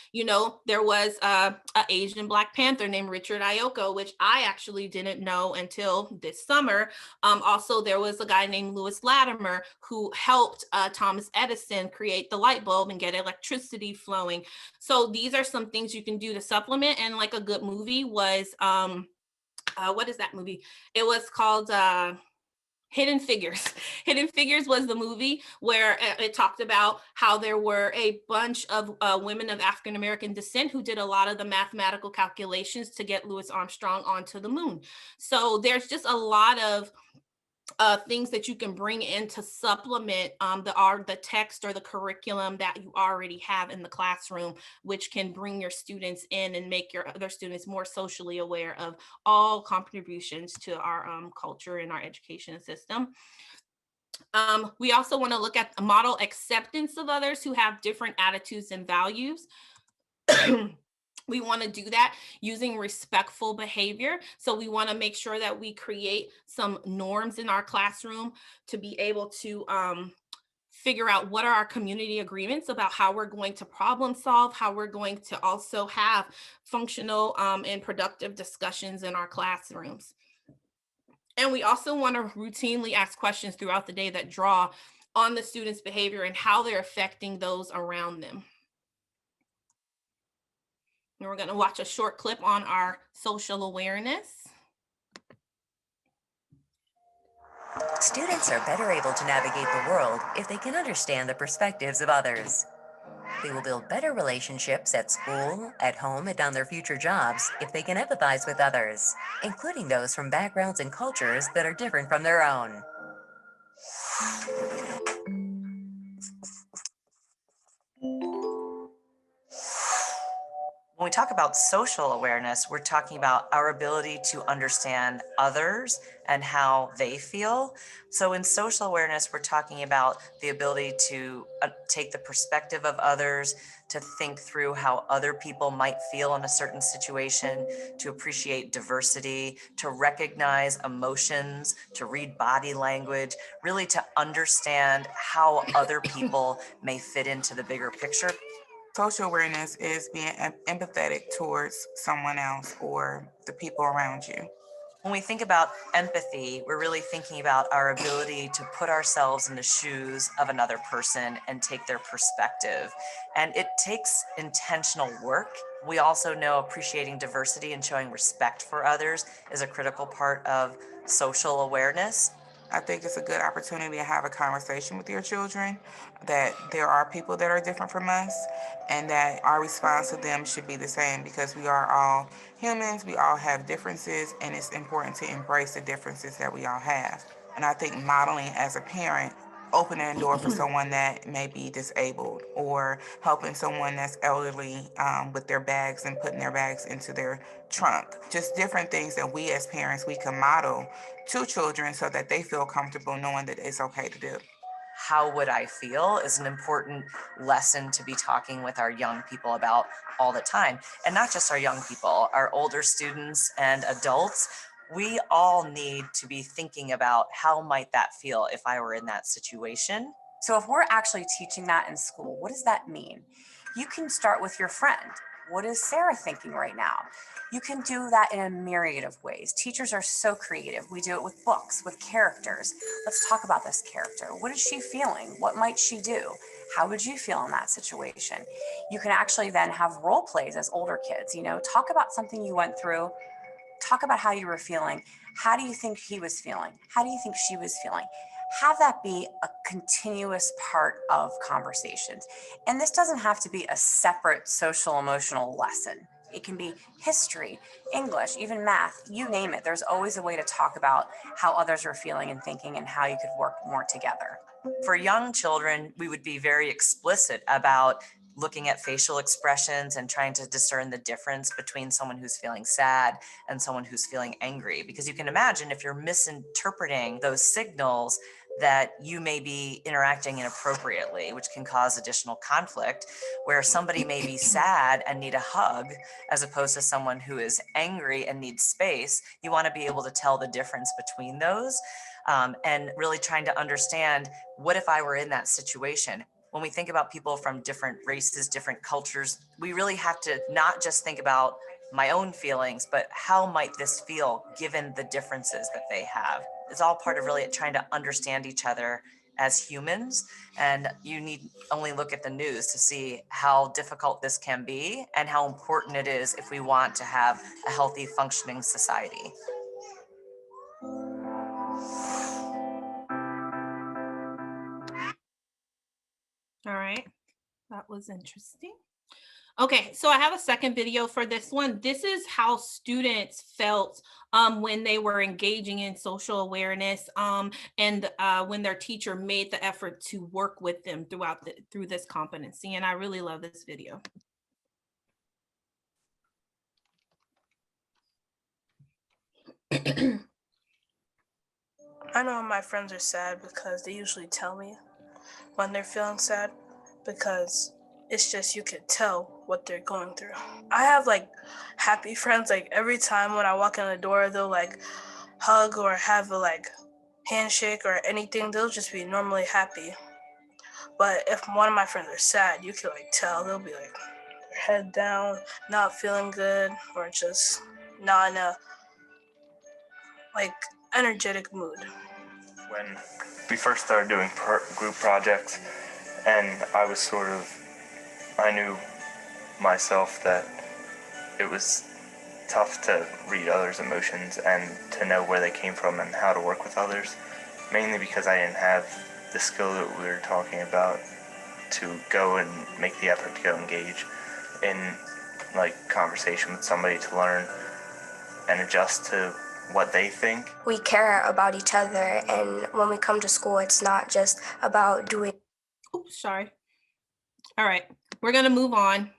there was a Asian Black Panther named Richard Ayoko, which I actually didn't know until this summer. Also, there was a guy named Lewis Latimer who helped Thomas Edison create the light bulb and get electricity flowing. So these are some things you can do to supplement. And like a good movie was, what is that movie? It was called Hidden Figures. Hidden Figures was the movie where it talked about how there were a bunch of women of African American descent who did a lot of the mathematical calculations to get Louis Armstrong onto the moon. So there's just a lot of things that you can bring in to supplement the text or the curriculum that you already have in the classroom, which can bring your students in and make your other students more socially aware of all contributions to our culture and our education system. We also want to look at the model acceptance of others who have different attitudes and values. We want to do that using respectful behavior. So we want to make sure that we create some norms in our classroom to be able to figure out what are our community agreements about how we're going to problem solve, how we're going to also have functional and productive discussions in our classrooms. And we also want to routinely ask questions throughout the day that draw on the students' behavior and how they're affecting those around them. And we're going to watch a short clip on our social awareness. Students are better able to navigate the world if they can understand the perspectives of others. They will build better relationships at school, at home, and on their future jobs if they can empathize with others, including those from backgrounds and cultures that are different from their own. When we talk about social awareness, we're talking about our ability to understand others and how they feel. So in social awareness, we're talking about the ability to take the perspective of others, to think through how other people might feel in a certain situation, to appreciate diversity, to recognize emotions, to read body language, really to understand how other people may fit into the bigger picture. Social awareness is being empathetic towards someone else or the people around you. When we think about empathy, we're really thinking about our ability to put ourselves in the shoes of another person and take their perspective. And it takes intentional work. We also know appreciating diversity and showing respect for others is a critical part of social awareness. I think it's a good opportunity to have a conversation with your children, that there are people that are different from us and that our response to them should be the same, because we are all humans, we all have differences, and it's important to embrace the differences that we all have. And I think modeling as a parent, opening a door for someone that may be disabled, or helping someone that's elderly with their bags and putting their bags into their trunk. Just different things that we as parents, we can model to children so that they feel comfortable knowing that it's okay to do. How would I feel is an important lesson to be talking with our young people about all the time. And not just our young people, our older students and adults. We all need to be thinking about how might that feel if I were in that situation. So if we're actually teaching that in school, what does that mean? You can start with your friend. What is Sarah thinking right now? You can do that in a myriad of ways. Teachers are so creative. We do it with books, with characters. Let's talk about this character. What is she feeling? What might she do? How would you feel in that situation? You can actually then have role plays as older kids. Talk about something you went through. Talk about how you were feeling. How do you think he was feeling? How do you think she was feeling? have that be a continuous part of conversations. And this doesn't have to be a separate social emotional lesson. It can be history, English, even math, you name it. There's always a way to talk about how others are feeling and thinking and how you could work more together. For young children, we would be very explicit about looking at facial expressions and trying to discern the difference between someone who's feeling sad and someone who's feeling angry. Because you can imagine if you're misinterpreting those signals, that you may be interacting inappropriately, which can cause additional conflict, where somebody may be sad and need a hug, as opposed to someone who is angry and needs space. You want to be able to tell the difference between those, and really trying to understand, what if I were in that situation? When we think about people from different races, different cultures, we really have to not just think about my own feelings, but how might this feel given the differences that they have? It's all part of really trying to understand each other as humans. And you need only look at the news to see how difficult this can be and how important it is if we want to have a healthy, functioning society. All right, that was interesting. Okay, so I have a second video for this one. This is how students felt when they were engaging in social awareness and when their teacher made the effort to work with them through this competency. And I really love this video. I know my friends are sad because they usually tell me when they're feeling sad, because it's just, you can tell what they're going through. I have like happy friends, like every time when I walk in the door, they'll like hug or have a like handshake or anything. They'll just be normally happy. But if one of my friends are sad, you can like tell they'll be like their head down, not feeling good, or just not in a like energetic mood. When we first started doing group projects, and I knew myself that it was tough to read others' emotions and to know where they came from and how to work with others, mainly because I didn't have the skill that we were talking about to go and make the effort to go engage in like conversation with somebody to learn and adjust to what they think. We care about each other, and when we come to school, it's not just about doing. Oops, sorry. All right, we're gonna move on.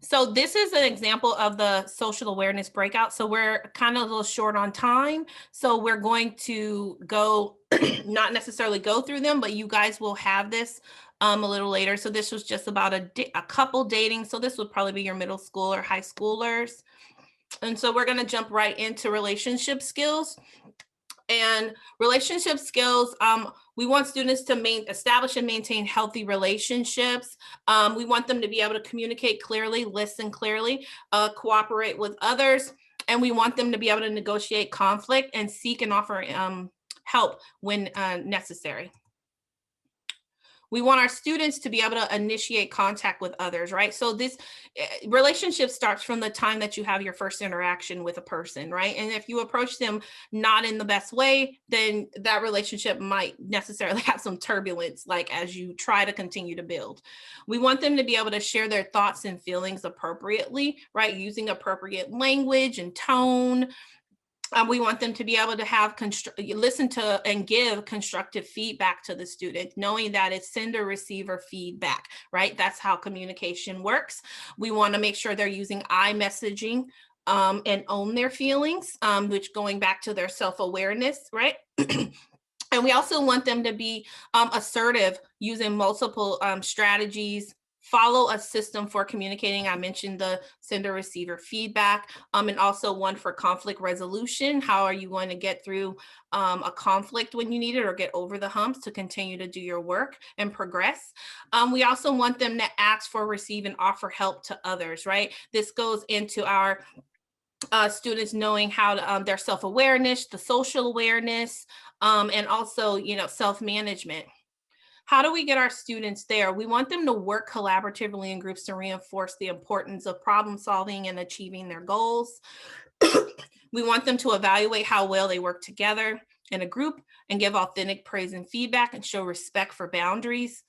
So this is an example of the social awareness breakout. So we're kind of a little short on time. So we're going to go, not necessarily go through them, but you guys will have this a little later. So this was just about a couple dating. So this would probably be your middle school or high schoolers. And so we're going to jump right into relationship skills. And relationship skills, we want students to establish and maintain healthy relationships. We want them to be able to communicate clearly, listen clearly, cooperate with others, and we want them to be able to negotiate conflict and seek and offer help when necessary. We want our students to be able to initiate contact with others, right? So this relationship starts from the time that you have your first interaction with a person, right? And if you approach them not in the best way, then that relationship might necessarily have some turbulence, like as you try to continue to build. We want them to be able to share their thoughts and feelings appropriately, right? Using appropriate language and tone. We want them to be able to have listen to and give constructive feedback to the student, knowing that it's sender receiver feedback, right? That's how communication works. We want to make sure they're using I messaging and own their feelings, which going back to their self-awareness, right? And we also want them to be assertive, using multiple strategies, follow a system for communicating. I mentioned the sender receiver feedback, and also one for conflict resolution. How are you going to get through a conflict when you need it, or get over the humps to continue to do your work and progress? We also want them to ask for, receive, and offer help to others, right? This goes into our students knowing how to their self-awareness, the social awareness, and also, self-management. How do we get our students there? We want them to work collaboratively in groups to reinforce the importance of problem solving and achieving their goals. We want them to evaluate how well they work together. in a group and give authentic praise and feedback and show respect for boundaries.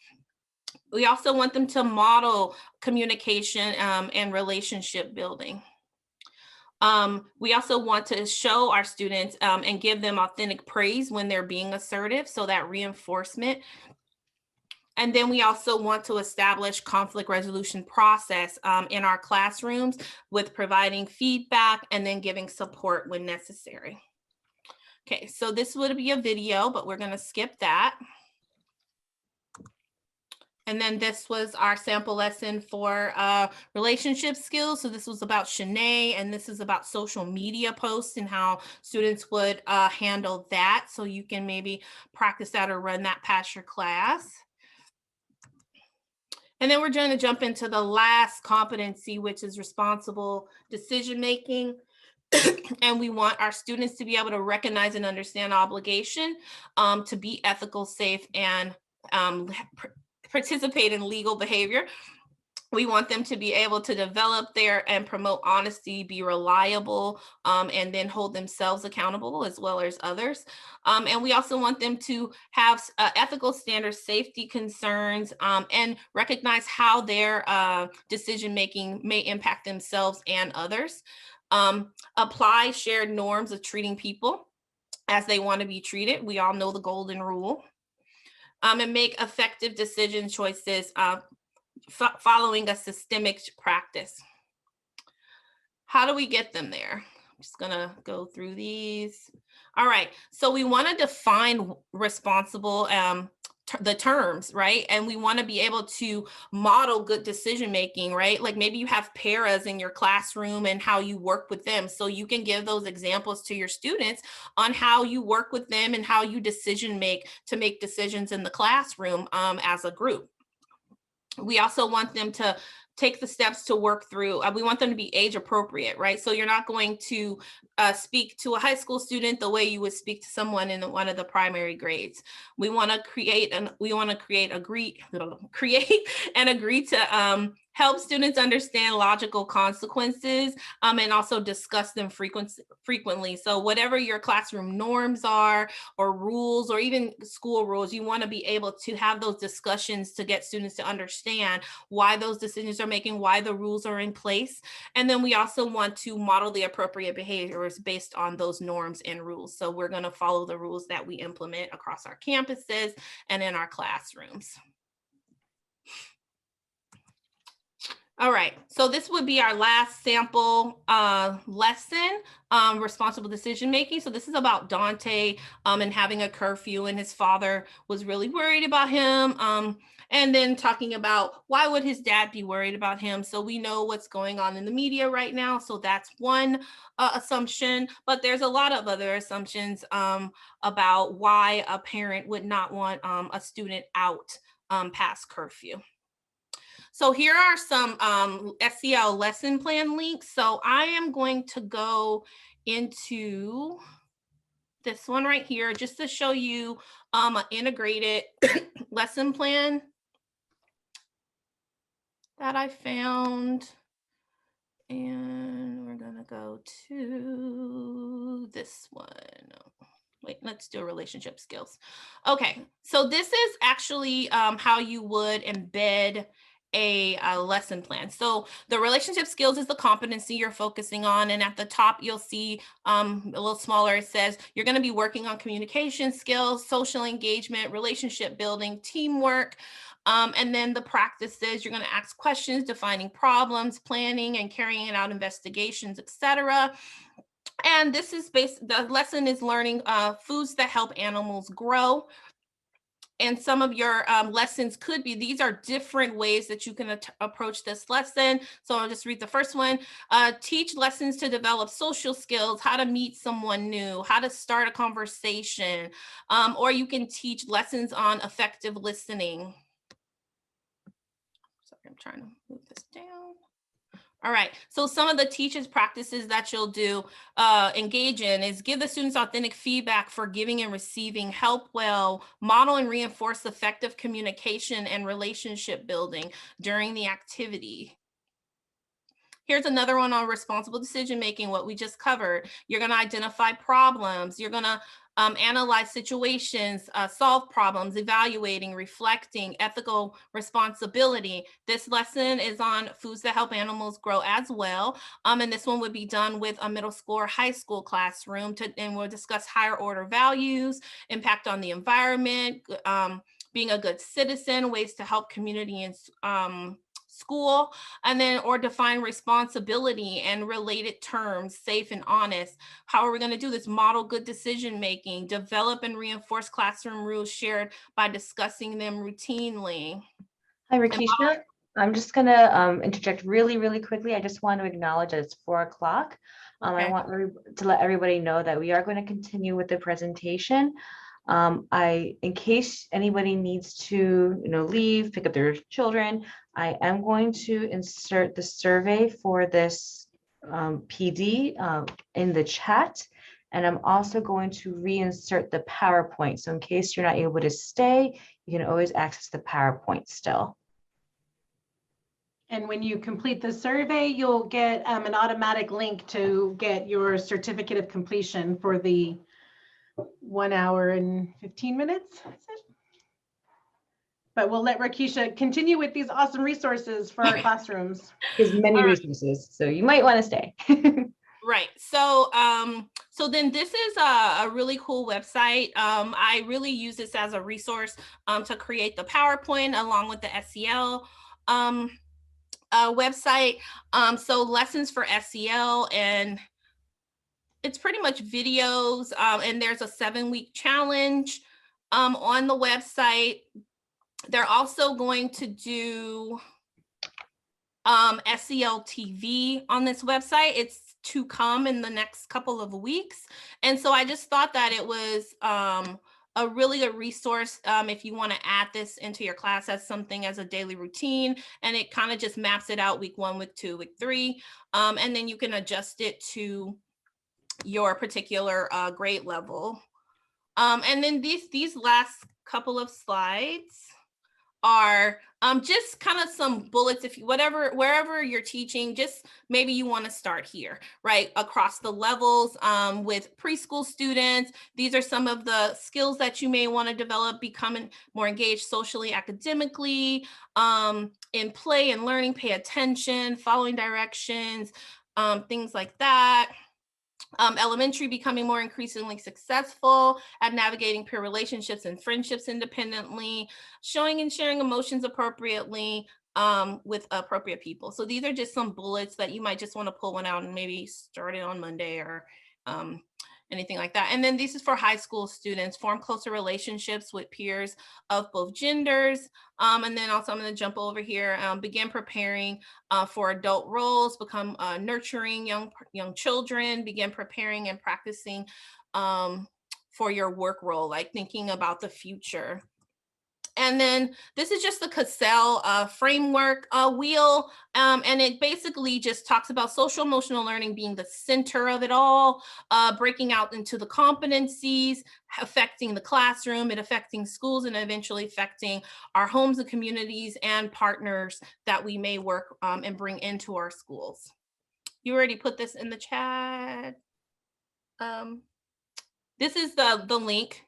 We also want them to model communication and relationship building. We also want to show our students and give them authentic praise when they're being assertive, so that reinforcement. And then we also want to establish conflict resolution process in our classrooms with providing feedback and then giving support when necessary. Okay, so this would be a video, but we're going to skip that. And then this was our sample lesson for relationship skills. So this was about Shanae, and this is about social media posts and how students would handle that. So you can maybe practice that or run that past your class. And then we're going to jump into the last competency, which is responsible decision-making. And we want our students to be able to recognize and understand obligation to be ethical, safe, and participate in legal behavior. We want them to be able to develop their and promote honesty, be reliable, and then hold themselves accountable as well as others. And we also want them to have ethical standards, safety concerns, and recognize how their decision-making may impact themselves and others. Apply shared norms of treating people as they want to be treated. We all know the golden rule. And make effective decision choices following a systemic practice. How do we get them there? I'm just gonna go through these. All right, so we want to define responsible the terms, right? And we want to be able to model good decision making, right? Like maybe you have paras in your classroom and how you work with them. So you can give those examples to your students on how you work with them and how you make decisions in the classroom as a group. We also want them to take the steps to work through. We want them to be age appropriate, right? So you're not going to speak to a high school student the way you would speak to someone in one of the primary grades. We want to create and agree to help students understand logical consequences and also discuss them frequently. So whatever your classroom norms are or rules or even school rules, you want to be able to have those discussions to get students to understand why those decisions are making, why the rules are in place. And then we also want to model the appropriate behaviors based on those norms and rules. So we're going to follow the rules that we implement across our campuses and in our classrooms. All right, so this would be our last sample lesson, responsible decision making. So this is about Dante and having a curfew, and his father was really worried about him. And then talking about why would his dad be worried about him? So we know what's going on in the media right now. So that's one assumption, but there's a lot of other assumptions about why a parent would not want a student out past curfew. So here are some SEL lesson plan links. So I am going to go into this one right here just to show you an integrated lesson plan that I found. And we're gonna go to this one. Wait, let's do relationship skills. Okay, so this is actually how you would embed a lesson plan. So the relationship skills is the competency you're focusing on. And at the top, you'll see a little smaller, it says you're going to be working on communication skills, social engagement, relationship building, teamwork. And then the practices, you're going to ask questions, defining problems, planning and carrying out investigations, etc. And this is the lesson is learning foods that help animals grow. And some of your lessons could be, these are different ways that you can approach this lesson. So I'll just read the first one. Teach lessons to develop social skills, how to meet someone new, how to start a conversation, or you can teach lessons on effective listening. Sorry, I'm trying to move this down. All right, so some of the teachers practices that you'll do engage in is give the students authentic feedback for giving and receiving, help well, model and reinforce effective communication and relationship building during the activity. Here's another one on responsible decision making, what we just covered. You're going to identify problems. You're going to analyze situations, solve problems, evaluating, reflecting, ethical responsibility. This lesson is on foods that help animals grow as well. And this one would be done with a middle school or high school classroom, and we'll discuss higher order values, impact on the environment, being a good citizen, ways to help community and school, and then or define responsibility and related terms, safe and honest. How are we going to do this? Model good decision making, develop and reinforce classroom rules shared by discussing them routinely. Hi, Rakisha. I'm just going to interject really, really quickly. I just want to acknowledge that it's 4 o'clock. I want to let everybody know that we are going to continue with the presentation. In case anybody needs to, leave, pick up their children, I am going to insert the survey for this PD in the chat. And I'm also going to reinsert the PowerPoint. So in case you're not able to stay, you can always access the PowerPoint still. And when you complete the survey, you'll get an automatic link to get your certificate of completion for the 1 hour and 15 minutes. But we'll let Rakisha continue with these awesome resources for our classrooms. There's many resources, so you might want to stay. Right. So, so then this is a really cool website. I really use this as a resource to create the PowerPoint along with the SEL website. So lessons for SEL, and it's pretty much videos, and there's a 7-week challenge on the website. They're also going to do SEL TV on this website. It's to come in the next couple of weeks. And so I just thought that it was a really good resource if you want to add this into your class as something as a daily routine. And it kind of just maps it out week 1, week 2, week 3. And then you can adjust it to your particular grade level. And then these last couple of slides are just kind of some bullets, if you, wherever you're teaching, just maybe you want to start here, right? Across the levels with preschool students. These are some of the skills that you may want to develop, becoming more engaged socially, academically, in play and learning, pay attention, following directions, things like that. Elementary, becoming more increasingly successful at navigating peer relationships and friendships independently, showing and sharing emotions appropriately with appropriate people. So these are just some bullets that you might just want to pull one out and maybe start it on Monday or anything like that. And then this is for high school students: form closer relationships with peers of both genders. And then also I'm going to jump over here, begin preparing for adult roles, become nurturing young children, begin preparing and practicing for your work role, like thinking about the future. And then this is just the SEL framework wheel. And it basically just talks about social emotional learning being the center of it all, breaking out into the competencies, affecting the classroom, it affecting schools, and eventually affecting our homes and communities and partners that we may work and bring into our schools. You already put this in the chat. This is the link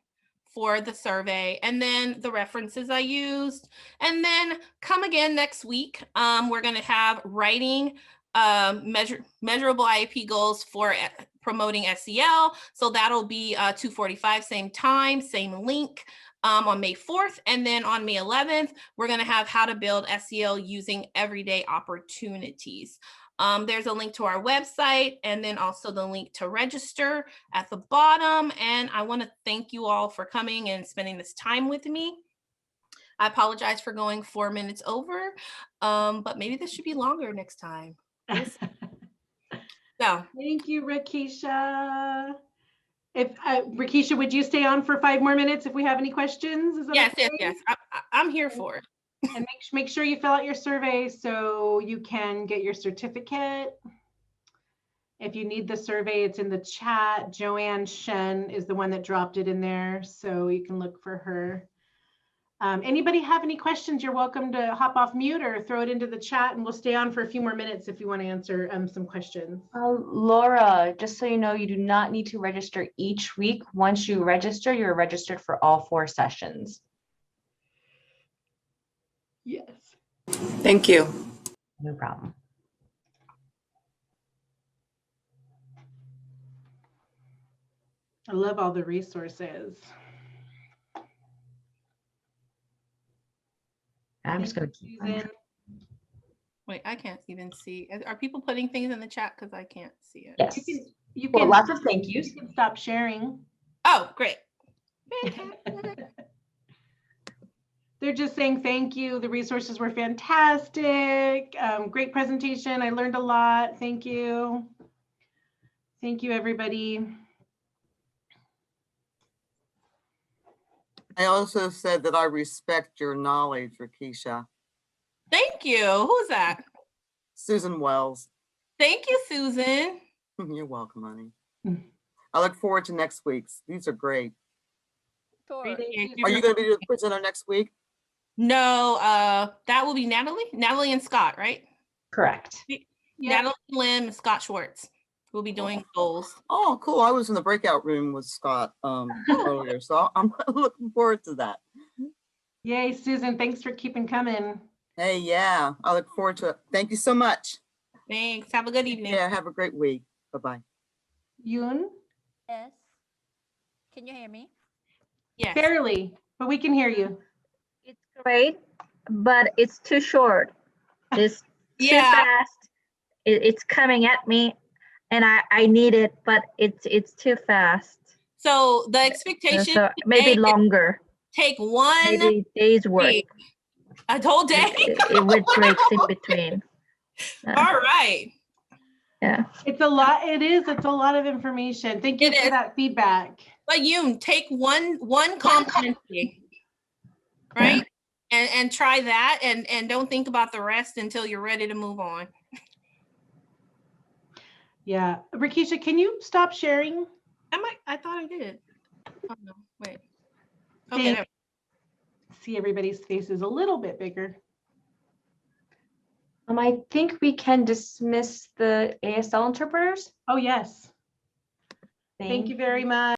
for the survey, and then the references I used. And then come again next week. We're going to have writing measurable IEP goals for promoting SEL. So that'll be 2:45, same time, same link. On May 4th. And then on May 11th, we're going to have how to build SEL using everyday opportunities. There's a link to our website, and then also the link to register at the bottom. And I want to thank you all for coming and spending this time with me. I apologize for going 4 minutes over, but maybe this should be longer next time. So thank you, Rakisha. If Rakisha, would you stay on for 5 more minutes if we have any questions? Is that yes, okay? yes. I'm here for it. And make sure you fill out your survey so you can get your certificate. If you need the survey, it's in the chat. Joanne Shen is the one that dropped it in there, so you can look for her. Anybody have any questions? You're welcome to hop off mute or throw it into the chat, and we'll stay on for a few more minutes if you want to answer some questions. Laura, just so you know, you do not need to register each week. Once you register, you're registered for all 4 sessions. Yes. Thank you. No problem. I love all the resources. I'm just going to keep on. Wait, I can't even see. Are people putting things in the chat? Because I can't see it. Yes. You Well, can lots of thank yous. You can stop sharing. Oh, great. They're just saying thank you. The resources were fantastic. Great presentation. I learned a lot. Thank you. Thank you, everybody. I also said that I respect your knowledge, Rakisha. Thank you. Who's that? Susan Wells. Thank you, Susan. You're welcome, honey. I look forward to next week's. These are great. Sure. Are you going to be the presenter next week? No, that will be Natalie and Scott, right? Correct. Natalie Lim and Scott Schwartz. We'll be doing goals. Oh, cool. I was in the breakout room with Scott earlier, so I'm looking forward to that. Yay, Susan. Thanks for keeping coming. Hey, yeah, I look forward to it. Thank you so much. Thanks. Have a good evening. Yeah, have a great week. Bye-bye. Yoon? Yes. Can you hear me? Yes. Barely, but we can hear you. It's great, but it's too short. It's too fast. It's coming at me, and I need it, but it's too fast. So the expectation So maybe longer. Take one maybe day's work. A whole day. With breaks in between. All right. Yeah. It's a lot. It's a lot of information. Thank you for that feedback. But you take one competency, right? And try that and don't think about the rest until you're ready to move on. Yeah. Rakisha, can you stop sharing? I thought I did. Oh no, wait. Okay. Okay. See everybody's faces a little bit bigger. I think we can dismiss the ASL interpreters. Oh, yes. Thank you very much.